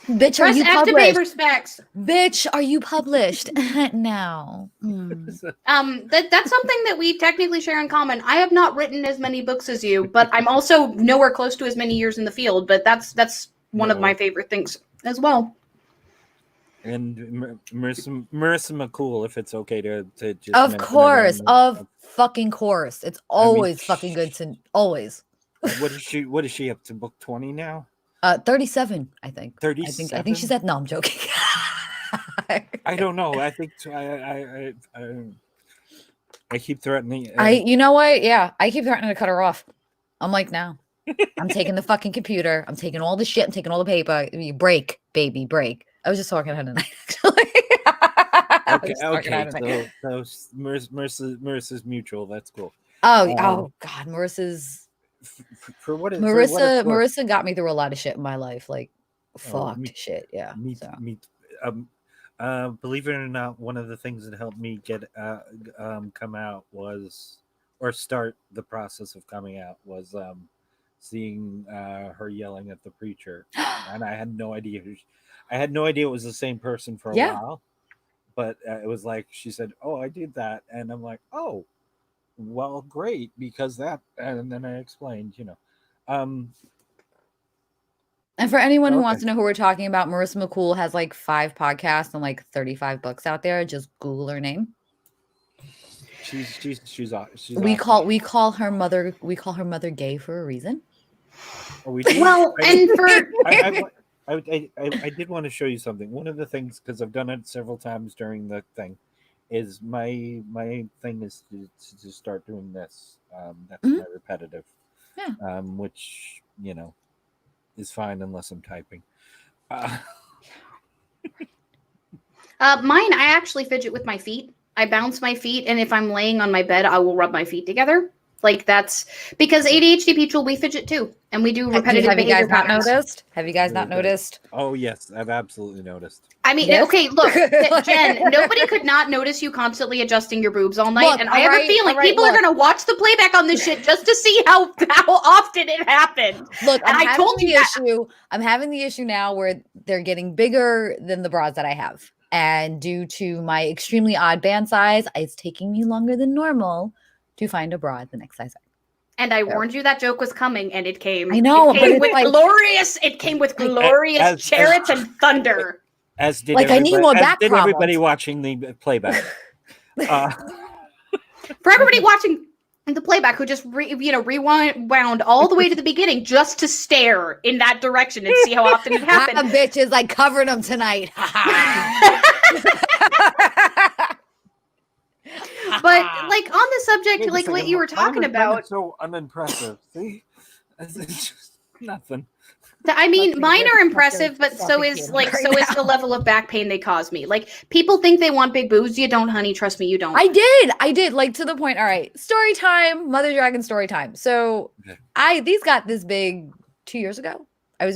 Bitch, are you published? To pay respects. Bitch, are you published? No. That's something that we technically share in common. I have not written as many books as you, but I'm also nowhere close to as many years in the field. But that's one of my favorite things as well. And Marissa McCool, if it's okay to just of course, fucking course. It's always fucking good to always. What is she up to? Book 20 now? 37, I think. 37? I think she's at. No, I'm joking. I don't know. I think I keep threatening. You know what? Yeah, I keep threatening to cut her off. I'm like, no. I'm taking the fucking computer. I'm taking all the shit. I'm taking all the paper. You break, baby, break. I was just talking about it tonight, actually. Okay. So Marissa's mutual. That's cool. Oh God, Marissa's for what it's worth. Marissa got me through a lot of shit in my life, like shit. Yeah. Believe it or not, one of the things that helped me get come out was, or start the process of coming out was seeing her yelling at the preacher, and I had no idea it was the same person for a while, but it was like she said, "Oh, I did that," and I'm like, "Oh, well, great," because that, and then I explained, And for anyone who wants to know who we're talking about, Marissa McCool has like 5 podcasts and like 35 books out there. Just Google her name. She's we awesome. call her mother gay for a reason. Oh, we do? Well, I did want to show you something. One of the things, because I've done it several times during the thing, is my thing is to start doing this. That's my repetitive, which is fine unless I'm typing. Mine, I actually fidget with my feet. I bounce my feet, and if I'm laying on my bed, I will rub my feet together. Like, that's because ADHD people, we fidget too, and we do repetitive behavior. Have you guys not noticed? Have you guys not noticed? Oh yes, I've absolutely noticed. I mean, okay, look, Jen, nobody could not notice you constantly adjusting your boobs all night, and I have a feeling people are going to watch the playback on this shit just to see how often it happened. Look, I told you issue. I'm having the issue now where they're getting bigger than the bras that I have, and due to my extremely odd band size, it's taking me longer than normal to find a bra at the next size. And I warned you that joke was coming, and it came. I know, it came with glorious. It came with glorious chariots and thunder. As did I need more back did everybody watching the playback. For everybody watching the playback who just rewound all the way to the beginning just to stare in that direction and see how often it happened. Bitches, I covered them tonight. But like on the subject, like what you were talking about, so unimpressive. See, it's just nothing. I mean, mine are impressive, but so is the level of back pain they cause me. Like, people think they want big boobs. You don't, honey. Trust me, you don't. I did. Like, to the point. All right, story time. Mother Dragon story time. So these got this big 2 years ago.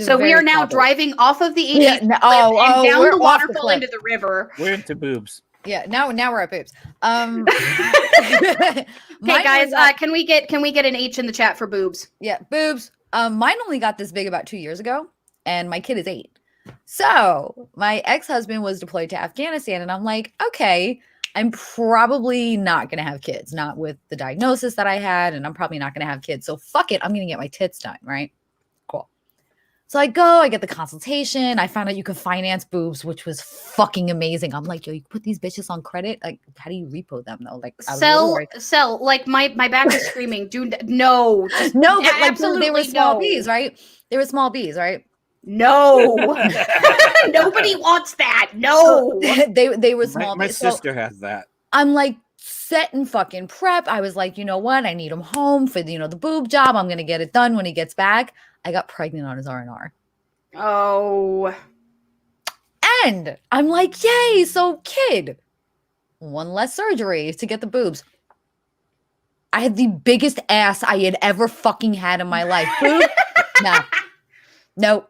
So we are now driving off of the 88 and down the waterfall into the river. We're into boobs. Yeah, now we're at boobs. Okay, guys, can we get an H in the chat for boobs? Yeah, boobs. Mine only got this big about 2 years ago, and my kid is 8. So my ex-husband was deployed to Afghanistan, and I'm like, okay, I'm probably not gonna have kids, not with the diagnosis that I had, and I'm probably not gonna have kids. So fuck it, I'm gonna get my tits done, right? Cool. So I go, I get the consultation. I found out you could finance boobs, which was fucking amazing. I'm like, yo, you put these bitches on credit? Like, how do you repo them though? Like, sell. Like, my back is screaming. No, but like they were small bees, right? They were small bees, right? No, nobody wants that. No, they were small. My sister has that. I'm like set and fucking prep. I was like, you know what? I need him home for the boob job. I'm gonna get it done when he gets back. I got pregnant on his R&R. Oh. And I'm like, yay, so kid. One less surgery to get the boobs. I had the biggest ass I had ever fucking had in my life. Boob? Nope.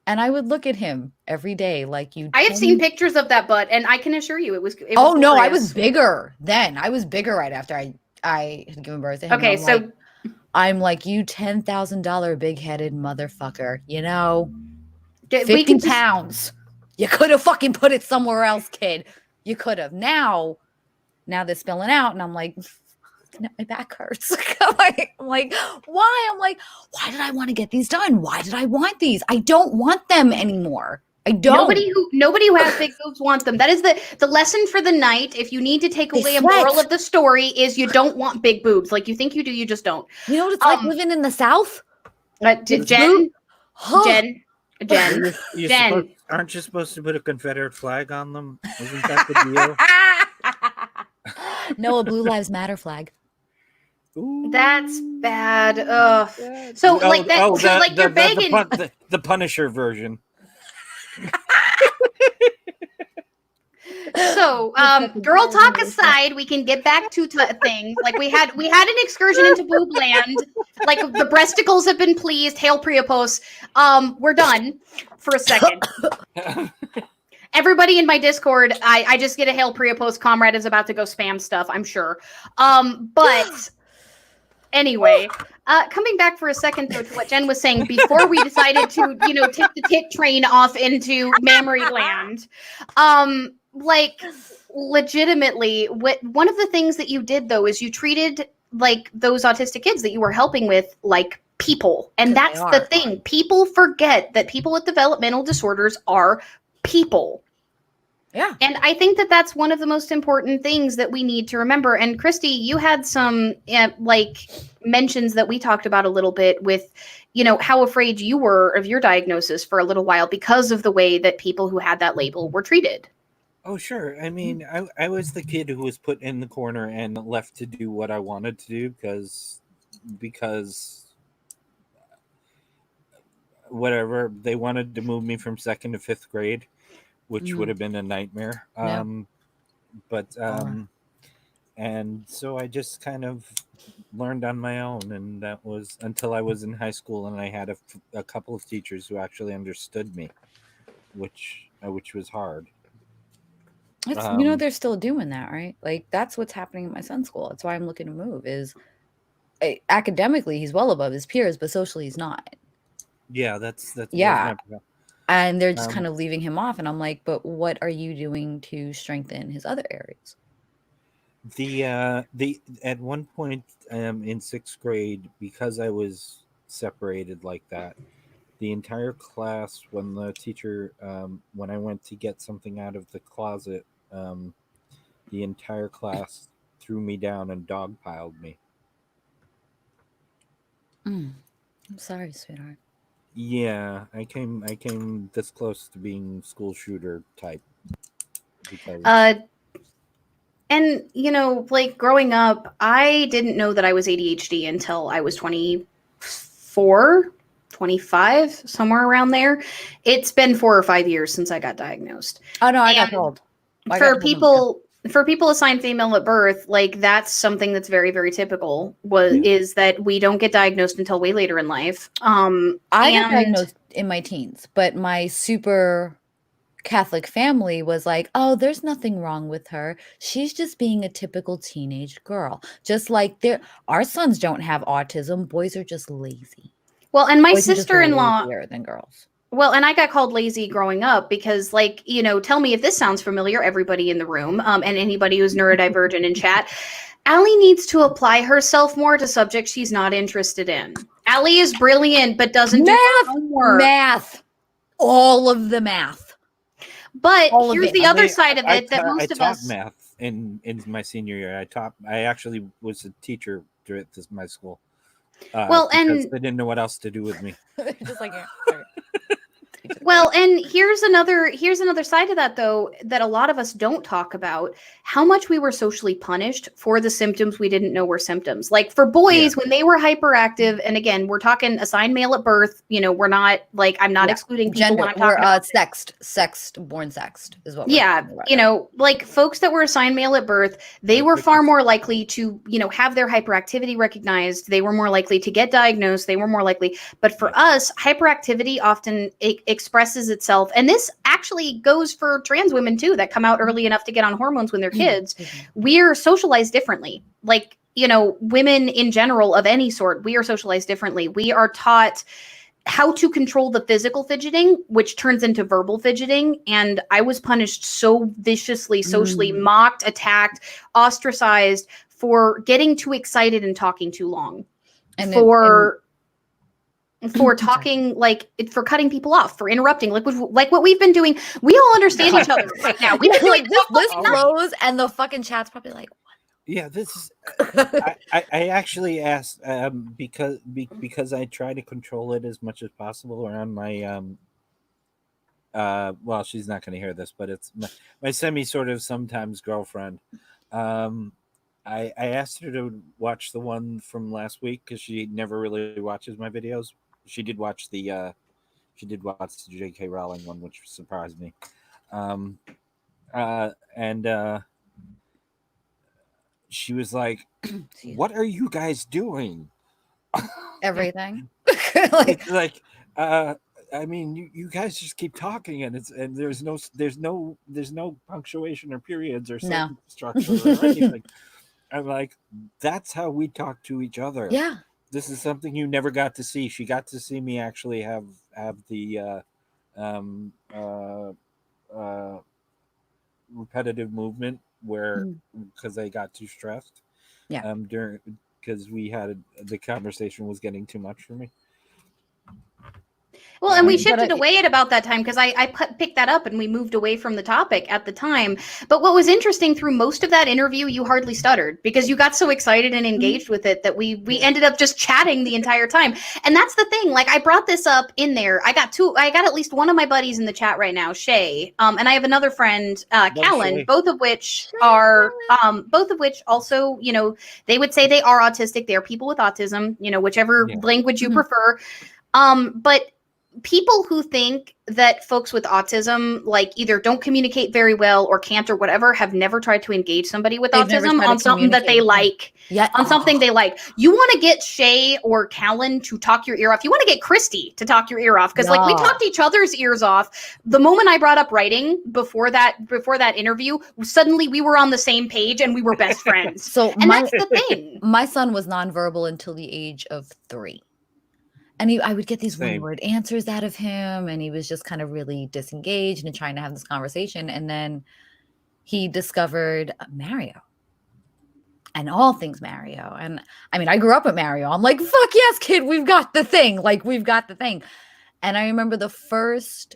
And I would look at him every day like you. I have seen pictures of that butt, and I can assure you it was oh, no, I was bigger then. I was bigger right after I had given birth to him. Okay, so... I'm like, you $10,000 big-headed motherfucker, 50 pounds. You could have fucking put it somewhere else, kid. You could have. Now they're spilling out, and I'm like, my back hurts. I'm like, why? I'm like, why did I want to get these done? Why did I want these? I don't want them anymore. I don't. Nobody who has big boobs wants them. That is the lesson for the night. If you need to take away a moral of the story, is you don't want big boobs. Like, you think you do, you just don't. You know what it's like living in the South? Jen, aren't you supposed to put a Confederate flag on them? Isn't that the deal? No, a Blue Lives Matter flag. Ooh, That's bad. Ugh. bad. So like that. So like you're begging. The Punisher version. So, girl talk aside, we can get back to things. Like we had an excursion into boob land. Like the breasticles have been pleased. Hail Priapos. We're done for a second. Everybody in my Discord, I just get a Hail Priapos. Comrade is about to go spam stuff, I'm sure. But anyway, coming back for a second though to what Jen was saying before we decided to, take the tit train off into mammary land. Like legitimately, one of the things that you did though is you treated like those autistic kids that you were helping with like people, and that's the thing. People forget that people with developmental disorders are people. Yeah. And I think that that's one of the most important things that we need to remember. And Christy, you had some like mentions that we talked about a little bit with, how afraid you were of your diagnosis for a little while because of the way that people who had that label were treated. Oh, sure. I mean, I was the kid who was put in the corner and left to do what I wanted to do because whatever, they wanted to move me from 2nd to 5th grade, which would have been a nightmare. Yeah. And so I just kind of learned on my own, and that was until I was in high school, and I had a couple of teachers who actually understood me, which was hard. It's, they're still doing that, right? Like that's what's happening at my son's school. That's why I'm looking to move. Academically, he's well above his peers, but socially, he's not. Yeah, that's yeah. And they're just kind of leaving him off, and I'm like, but what are you doing to strengthen his other areas? The at one point in 6th grade, because I was separated like that, the entire class, when the teacher when I went to get something out of the closet, the entire class threw me down and dogpiled me. I'm sorry, sweetheart. Yeah, I came this close to being school shooter type because and like growing up, I didn't know that I was ADHD until I was 24, 25, somewhere around there. It's been 4 or 5 years since I got diagnosed. Oh no, I got told. For people assigned female at birth, like that's something that's very, very typical is that we don't get diagnosed until way later in life. I got diagnosed in my teens, but my super Catholic family was like, oh, there's nothing wrong with her. She's just being a typical teenage girl. Just like our sons don't have autism. Boys are just lazy. Well, and my sister-in-law than girls. Well, and I got called lazy growing up because, like, tell me if this sounds familiar, everybody in the room, and anybody who's neurodivergent in chat. Allie needs to apply herself more to subjects she's not interested in. Allie is brilliant, but doesn't do homework. Math. All of the math. But here's the other side of it that most of us... I taught math in my senior year. I actually was a teacher at my school. Because they didn't know what else to do with me. Just like Well, and here's another side of that, though, that a lot of us don't talk about: how much we were socially punished for the symptoms we didn't know were symptoms. Like for boys, when they were hyperactive, and again, we're talking assigned male at birth. We're not like, I'm not excluding people gender. When I'm talking about born sexed is what. Like folks that were assigned male at birth, they were far more likely to, have their hyperactivity recognized. They were more likely to get diagnosed. They were more likely. But for us, hyperactivity often expresses itself, and this actually goes for trans women too that come out early enough to get on hormones when they're kids. We're socialized differently. Like, women in general of any sort, we are socialized differently. We are taught how to control the physical fidgeting, which turns into verbal fidgeting. And I was punished so viciously, socially mocked, attacked, ostracized for getting too excited and talking too long. And for talking, for cutting people off, for interrupting, like what we've been doing. We all understand each other right now. We've been doing this flows, and the fucking chat's probably like, what? Yeah, this is. I actually asked because I try to control it as much as possible around my well, she's not going to hear this, but it's my semi sort of sometimes girlfriend. I asked her to watch the one from last week because she never really watches my videos. She did watch the J.K. Rowling one, which surprised me. And she was like, "What are you guys doing?" Everything. It's like, I mean, you guys just keep talking, and there's no punctuation or periods or sentence structure or anything. I'm like, that's how we talk to each other. Yeah. This is something you never got to see. She got to see me actually have the repetitive movement where because I got too stressed. Yeah. During because the conversation was getting too much for me. Well, and we shifted away at about that time because I picked that up and we moved away from the topic at the time. But what was interesting through most of that interview, you hardly stuttered because you got so excited and engaged with it that we ended up just chatting the entire time. And that's the thing. Like I brought this up in there. I got at least one of my buddies in the chat right now, Shay, and I have another friend, Callan, Shay. both of which also, you know, they would say they are autistic. They are people with autism, you know, whichever language you prefer. But people who think that folks with autism like either don't communicate very well or can't or whatever have never tried to engage somebody with autism on something that they like. Yeah. On something they like. You want to get Shay or Callan to talk your ear off. You want to get Christy to talk your ear off because like we talked each other's ears off. The moment I brought up writing before that interview, suddenly we were on the same page and we were best friends. And that's the thing. My son was nonverbal until the age of 3. And I would get these one-word answers out of him, and he was just kind of really disengaged and trying to have this conversation. And then he discovered Mario and all things Mario. And I mean, I grew up with Mario. I'm like, fuck yes, kid, we've got the thing. Like, we've got the thing. And I remember the first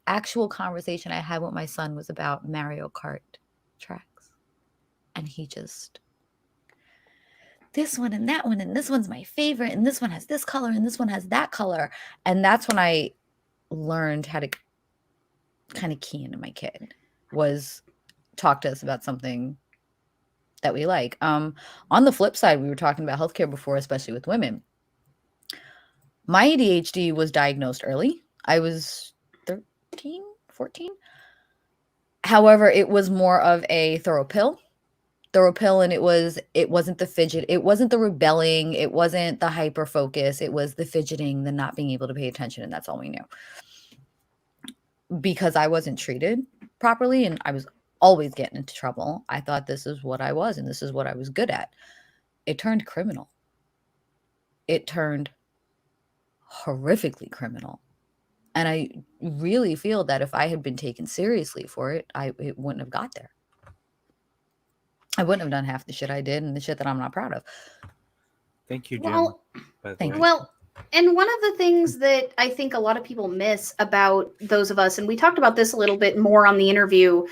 actual conversation I had with my son was about Mario Kart tracks. And he just... this one and that one, and this one's my favorite, and this one has this color, and this one has that color. And that's when I learned how to kind of key into my kid, was talk to us about something that we like. On the flip side, we were talking about healthcare before, especially with women. My ADHD was diagnosed early. I was 13, 14. However, it was more of a throw a pill, and it wasn't the fidget, it wasn't the rebelling, it wasn't the hyper focus, it was the fidgeting, the not being able to pay attention, and that's all we knew. Because I wasn't treated properly and I was always getting into trouble, I thought this is what I was and this is what I was good at. It turned criminal. It turned horrifically criminal. And I really feel that if I had been taken seriously for it, it wouldn't have got there. I wouldn't have done half the shit I did and the shit that I'm not proud of. Thank you, Jen. Well, and one of the things that I think a lot of people miss about those of us, and we talked about this a little bit more on the interview,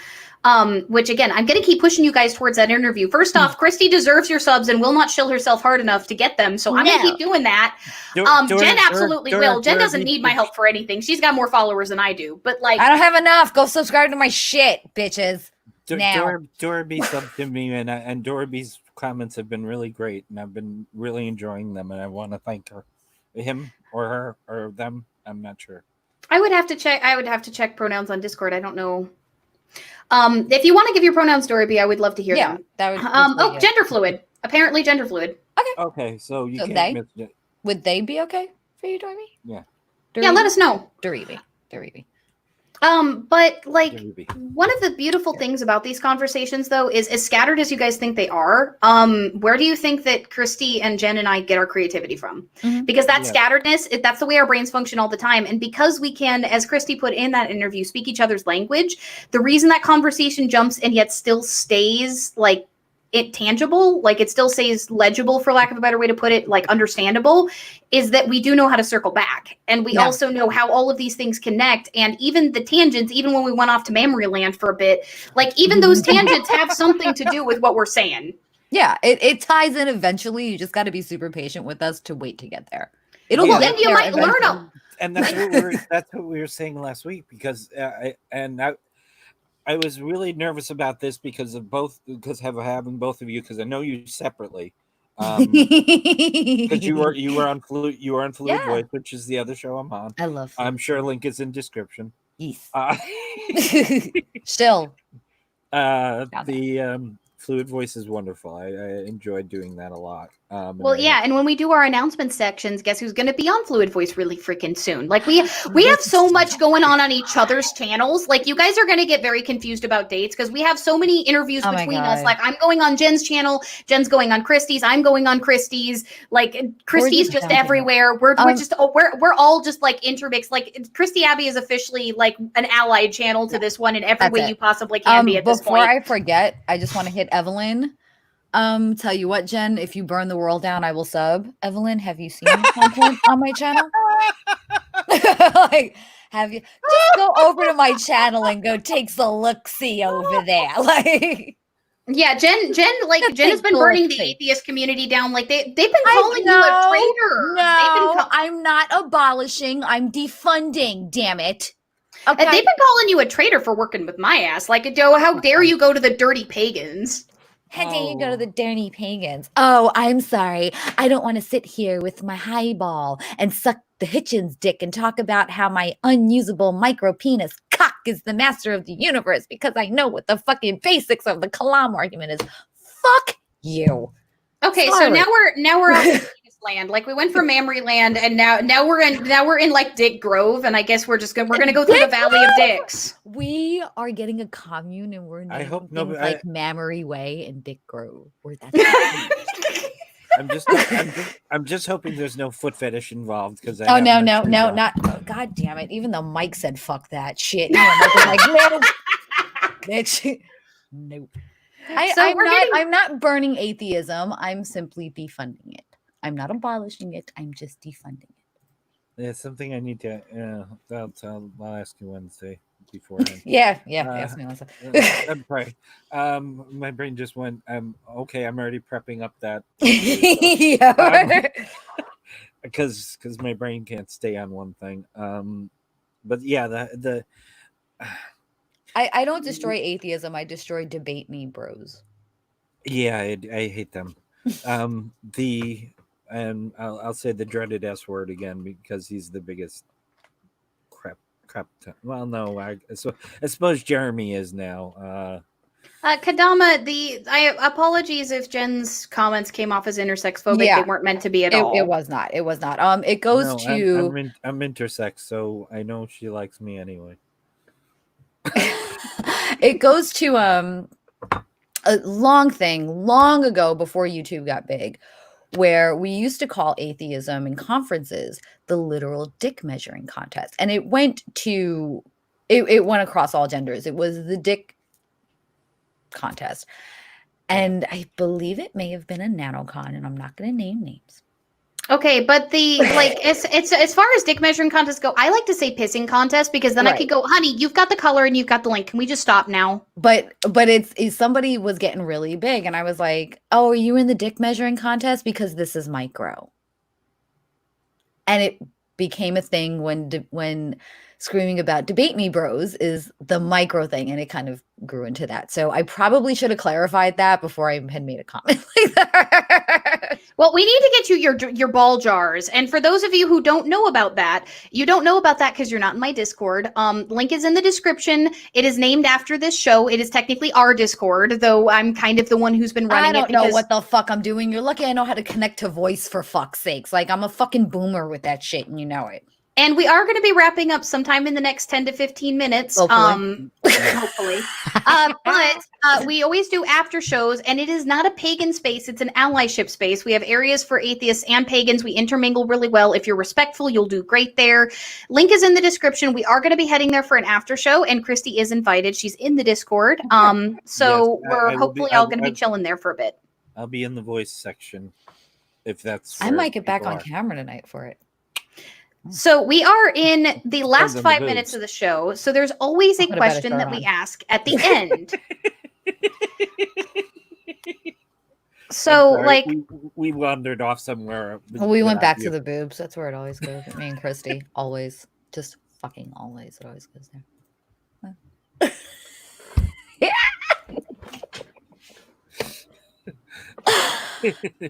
which again, I'm going to keep pushing you guys towards that interview. First off, Christy deserves your subs and will not shill herself hard enough to get them. So I'm going to keep doing that. Jen absolutely will. Jen doesn't need my help for anything. She's got more followers than I do. But like, I don't have enough. Go subscribe to my shit, bitches. Dorby subbed to me, and Dorby's comments have been really great, and I've been really enjoying them, and I want to thank him or her or them. I'm not sure. I would have to check pronouns on Discord. I don't know. If you want to give your pronouns, Dorby, I would love to hear them. That would. Gender fluid. Apparently, gender fluid. Okay, so you can't miss it. Would they be okay for you, Dorby? Yeah. Yeah, let us know. Dorby. But like one of the beautiful things about these conversations though is as scattered as you guys think they are, where do you think that Christy and Jen and I get our creativity from? Because that scatteredness, that's the way our brains function all the time. And because we can, as Christy put in that interview, speak each other's language, the reason that conversation jumps and yet still stays like it tangible, like it still stays legible, for lack of a better way to put it, like understandable, is that we do know how to circle back. And we also know how all of these things connect. And even the tangents, even when we went off to memory land for a bit, like even those tangents have something to do with what we're saying. Yeah, it ties in eventually. You just got to be super patient with us to wait to get there. It'll then you might learn them. And that's what we were saying last week, because I was really nervous about this because of having both of you, because I know you separately. Because you were on Fluid Yeah. Voice, which is the other show I'm on. I love I'm sure link is in description. Yes. Uh, Still. the Fluid Voice is wonderful. I enjoyed doing that a lot. Well, yeah, and when we do our announcement sections, guess who's going to be on Fluid Voice really freaking soon? Like we have so much going on each other's channels. Like you guys are going to get very confused about dates because we have so many interviews between us. Like I'm going on Jen's channel, Jen's going on Christy's, I'm going on Christy's. Like Christy's just everywhere. We're all just like intermixed. Like Christy Abbey is officially like an allied channel to this one in every way you possibly can be at this point. Before I forget, I just want to hit Evelyn. Tell you what, Jen, if you burn the world down, I will sub. Evelyn, have you seen the content on my channel? Like, have you just go over to my channel and go take a look-see over there? Like, yeah, Jen has been burning the atheist community down. Like they've been calling you a traitor. No, I'm not abolishing. I'm defunding. Damn it. Okay. They've been calling you a traitor for working with my ass. Like, how dare you go to the dirty pagans? How dare you go to the dirty pagans? Oh, I'm sorry. I don't want to sit here with my highball and suck the Hitchens' dick and talk about how my unusable micro penis cock is the master of the universe because I know what the fucking basics of the Kalam argument is. Fuck you. Okay, sorry. So now we're out in penis land. Like we went from Mammary Land, and now we're in like Dick Grove, and I guess we're gonna go through the Valley of Dicks. We are getting a commune, and we're naming things like Mammary Way and Dick Grove. I'm just hoping there's no foot fetish involved because no, not. Oh, God damn it! Even though Mike said "fuck that shit," Mike was like, "No, bitch, nope." I'm not burning atheism. I'm simply defunding it. I'm not abolishing it. I'm just defunding it. Yeah, something I need to. I'll ask you Wednesday beforehand. Yeah. Ask me Wednesday. I'm sorry. My brain just went. Okay. I'm already prepping up that. Because my brain can't stay on one thing. But yeah, I don't destroy atheism. I destroy debate me bros. Yeah, I hate them. I'll say the dreaded S word again because he's the biggest crap. Well, no, I suppose Jeremy is now. Kadama, apologies if Jen's comments came off as intersex phobic. Yeah, they weren't meant to be at all. It was not. It goes to. I'm intersex, so I know she likes me anyway. It goes to a long thing long ago before YouTube got big, where we used to call atheism in conferences the literal dick measuring contest, and it went across all genders. It was the dick contest, and I believe it may have been a nanocon, and I'm not going to name names. Okay, but it's as far as dick measuring contests go, I like to say pissing contest because then I could go, honey, you've got the color and you've got the link. Can we just stop now? But it's somebody was getting really big, and I was like, oh, are you in the dick measuring contest? Because this is micro. And it became a thing when screaming about debate me bros is the micro thing, and it kind of grew into that. So I probably should have clarified that before I had made a comment like that. Well, we need to get you your ball jars. And for those of you who don't know about that, you don't know about that because you're not in my Discord. Link is in the description. It is named after this show. It is technically our Discord, though I'm kind of the one who's been running it. I don't know what the fuck I'm doing. You're lucky I know how to connect to voice, for fuck's sakes. Like, I'm a fucking boomer with that shit, and you know it. And we are going to be wrapping up sometime in the next 10 to 15 minutes. Hopefully. But we always do after shows, and it is not a pagan space. It's an allyship space. We have areas for atheists and pagans. We intermingle really well. If you're respectful, you'll do great there. Link is in the description. We are going to be heading there for an after show, and Christy is invited. She's in the Discord. So yes, we're hopefully all going to be chilling there for a bit. I'll be in the voice section if that's. I might get back on camera tonight for it. So we are in the last 5 minutes of the show. So there's always a question that we ask at the end. So like we wandered off somewhere. Well, we went back to the boobs. That's where it always goes. Me and Christy always, just fucking always. It always goes there.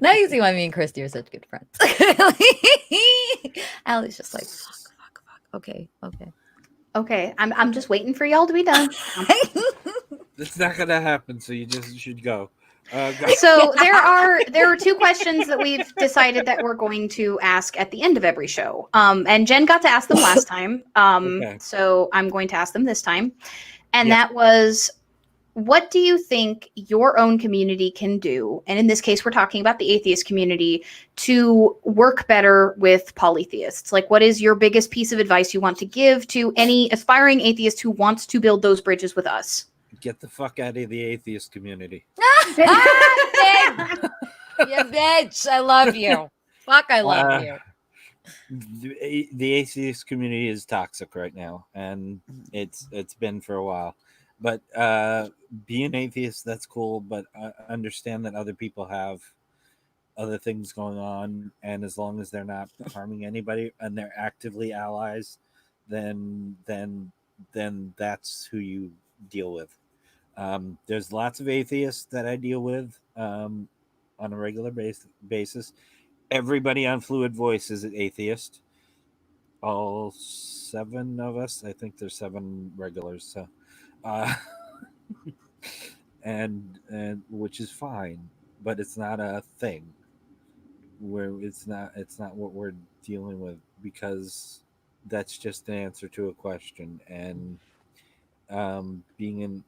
Now you see why me and Christy are such good friends. Allie's just like, fuck. Okay. Okay, I'm just waiting for y'all to be done. It's not gonna happen, so you just should go. Go. So there are two questions that we've decided that we're going to ask at the end of every show. And Jen got to ask them last time. Okay. So I'm going to ask them this time. And Yeah. that was, what do you think your own community can do? And in this case, we're talking about the atheist community, to work better with polytheists. Like, what is your biggest piece of advice you want to give to any aspiring atheist who wants to build those bridges with us? Get the fuck out of the atheist community. You bitch. I love you. Fuck, I love you. The atheist community is toxic right now, and it's been for a while. But be an atheist, that's cool, but understand that other people have other things going on, and as long as they're not harming anybody and they're actively allies, then that's who you deal with. There's lots of atheists that I deal with on a regular basis. Everybody on Fluid Voice is an atheist. All 7 of us. I think there's 7 regulars. So, and which is fine, but it's not a thing. Where it's not what we're dealing with, because that's just an answer to a question. And being in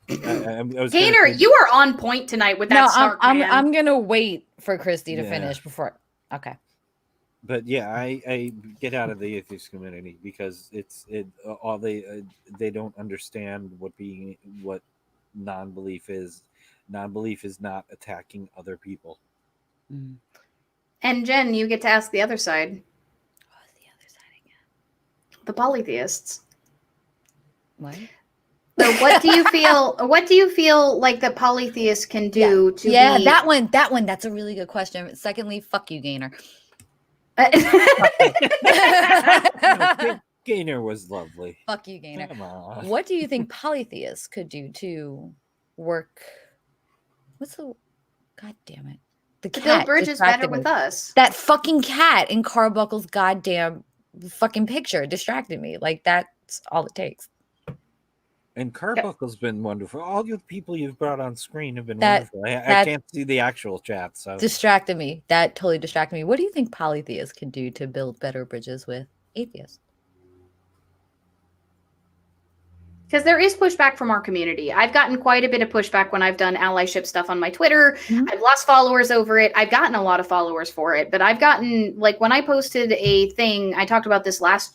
Gainer, you are on point tonight with that. No, snark, man. I'm gonna wait for Christy to finish before. Okay. But yeah, I get out of the atheist community, because they don't understand what non-belief is. Non-belief is not attacking other people. Mm. And Jen, you get to ask the other side. What's the other side again? The polytheists. What? So what do you feel? What do you feel like the polytheists can do to? Yeah, be... that one. That's a really good question. Secondly, fuck you, Gainer. Gainer was lovely. Fuck you, Gainer. Come on. What do you think polytheists could do to work? What's the? God damn it! The to cat build bridges distracted better me. with us. That fucking cat in Carbuckle's goddamn fucking picture distracted me. Like, that's all it takes. And Carbuckle's been wonderful. All you people you've brought on screen have been wonderful. I can't see the actual chat, so distracted me. That totally distracted me. What do you think polytheists can do to build better bridges with atheists? Because there is pushback from our community. I've gotten quite a bit of pushback when I've done allyship stuff on my Twitter. Mm-hmm. I've lost followers over it. I've gotten a lot of followers for it. But I've gotten, like, when I posted a thing, I talked about this last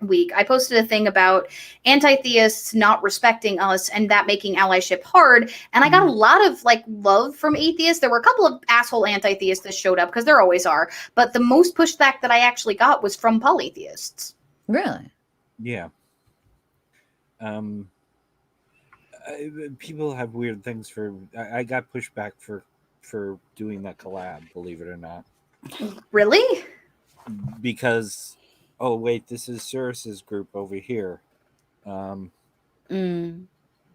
week. I posted a thing about anti-theists not respecting us and that making allyship hard. And I got a lot of, like, love from atheists. There were a couple of asshole anti-theists that showed up, because there always are. But the most pushback that I actually got was from polytheists. Really? yeah. People have weird things for. I got pushback for doing that collab, believe it or not. Really? Because, oh wait, this is Cirrus's group over here,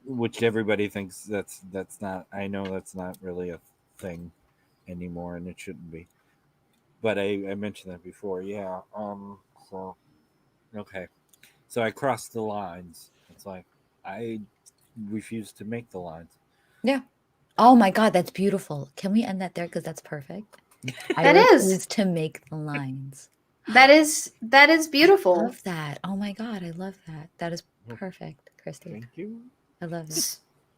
which everybody thinks that's not. I know that's not really a thing anymore, and it shouldn't be. But I mentioned that before, yeah. So okay, so I crossed the lines. It's like I refuse to make the lines. Yeah. Oh my God, that's beautiful. Can we end that there? Because that's perfect. That I is. refuse to make the lines. That is beautiful. I love that. Oh my God, I love that. That is perfect, Christy. Thank you. I love it.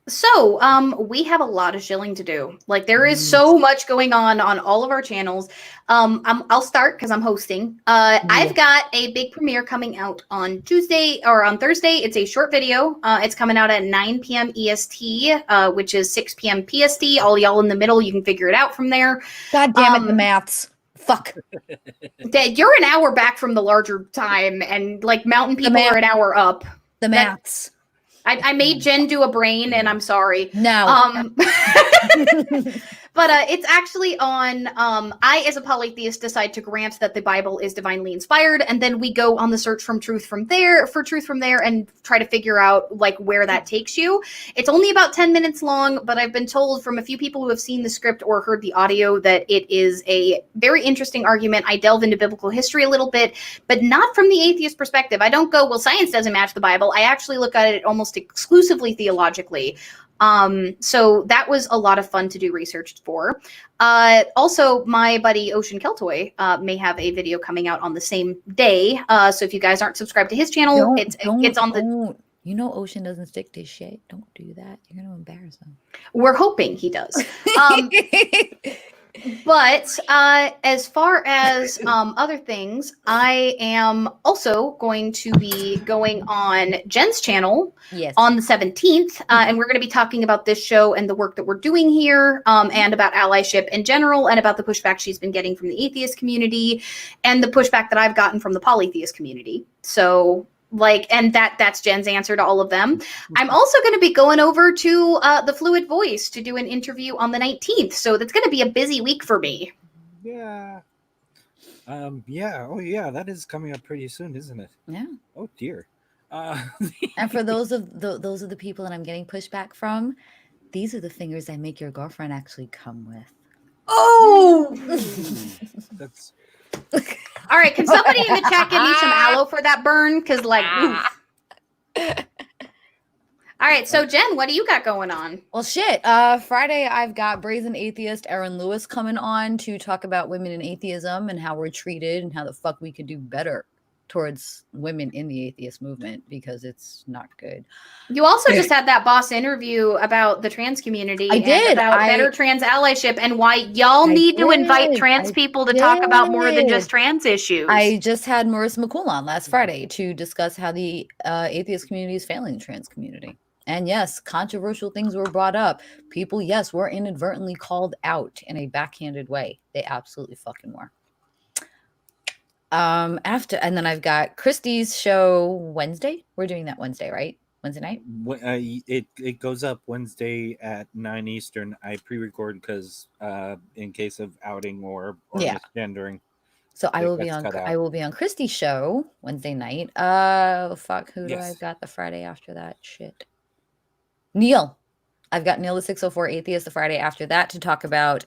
So, we have a lot of shilling to do. Like, there is so much going on all of our channels. I'll start because I'm hosting. I've got a big premiere coming out on Tuesday or on Thursday. It's a short video. It's coming out at 9 p.m. EST, which is 6 p.m. PST. All y'all in the middle, you can figure it out from there. God damn it, the maths. Fuck. Dad, you're an hour back from the larger time, and like mountain people are an hour up. The maths. I made Jen do a brain, and I'm sorry. No. But it's actually on, I, as a polytheist, decide to grant that the Bible is divinely inspired, and then we go on the search for truth from there, and try to figure out, like, where that takes you. It's only about 10 minutes long, but I've been told from a few people who have seen the script or heard the audio that it is a very interesting argument. I delve into biblical history a little bit, but not from the atheist perspective. I don't go, well, science doesn't match the Bible. I actually look at it almost exclusively theologically. So that was a lot of fun to do research for. Also, my buddy Ocean Keltoi may have a video coming out on the same day. So if you guys aren't subscribed to his channel, it's on the. You know, Ocean doesn't stick to shit. Don't do that. You're gonna embarrass him. We're hoping he does. But as far as other things, I am also going to be going on Jen's channel on the 17th. And we're going to be talking about this show and the work that we're doing here, and about allyship in general, and about the pushback she's been getting from the atheist community and the pushback that I've gotten from the polytheist community. So and that's Jen's answer to all of them. I'm also going to be going over to the Fluid Voice to do an interview on the 19th. So that's going to be a busy week for me. Yeah. Yeah. Oh, yeah. That is coming up pretty soon, isn't it? Yeah. Oh, dear. And for those of the people that I'm getting pushback from, these are the fingers I make your girlfriend actually come with. Oh! That's... All right, can somebody in the chat give me some aloe for that burn? Because, oof. All right, so Jen, what do you got going on? Well, shit. Friday, I've got Brazen Atheist Aaron Lewis coming on to talk about women in atheism and how we're treated and how the fuck we could do better towards women in the atheist movement, because it's not good. You also just had that boss interview about the trans community. I did. And about better trans allyship and why y'all need to invite trans people to talk about more than just trans issues. I just had Marissa McCool on last Friday to discuss how the atheist community is failing the trans community. And yes, controversial things were brought up. People, yes, were inadvertently called out in a backhanded way. They absolutely fucking were. And then I've got Christy's show Wednesday. We're doing that Wednesday, right? Wednesday night? It goes up Wednesday at 9 Eastern. I pre-record because in case of outing or misgendering. So I will be on Christy's show Wednesday night. Oh fuck, who do I got the Friday after that? Shit. Neil. I've got Neil the 604 Atheist the Friday after that to talk about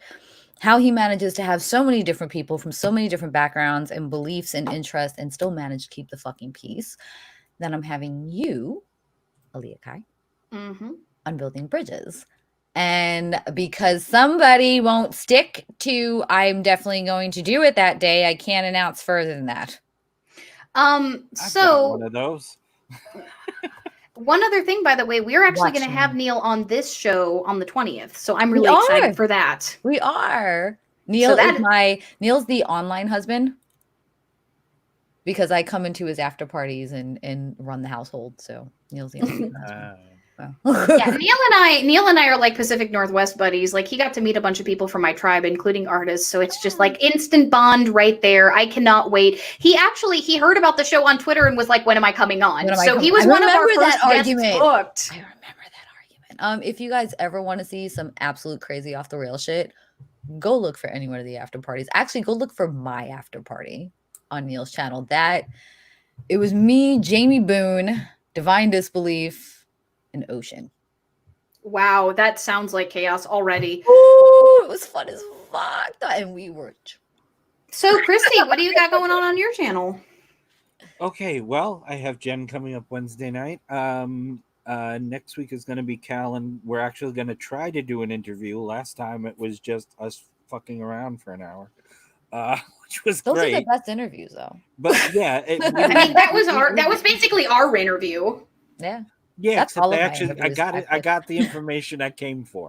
how he manages to have so many different people from so many different backgrounds and beliefs and interests and still manage to keep the fucking peace. Then I'm having you, Aliakai, on Building Bridges. And because somebody won't stick to I'm definitely going to do it that day, I can't announce further than that. I've got one of those. One other thing, by the way, we're actually going to have Neil on this show on the 20th. So I'm really excited for that. We are. Neil Neil's the online husband, because I come into his after parties and run the household. So Neil's the online husband. Yeah, Neil and I are like Pacific Northwest buddies. Like, he got to meet a bunch of people from my tribe, including artists. So it's just like instant bond right there. I cannot wait. He heard about the show on Twitter and was like, "When am I coming on?" So he was one of our first guests booked. I remember that argument. If you guys ever want to see some absolute crazy off the rail shit, go look for any one of the after parties. Actually, go look for my after party on Neil's channel. It was me, Jamie Boone, Divine Disbelief, and Ocean. Wow, that sounds like chaos already. Ooh, it was fun as fuck. And we were. So, Christy, what do you got going on your channel? Okay, well, I have Jen coming up Wednesday night. Next week is going to be Cal, and we're actually going to try to do an interview. Last time it was just us fucking around for an hour, which was great. Those are the best interviews, though. But yeah, that was basically our interview. Yeah. Yeah, except I got the information I came for.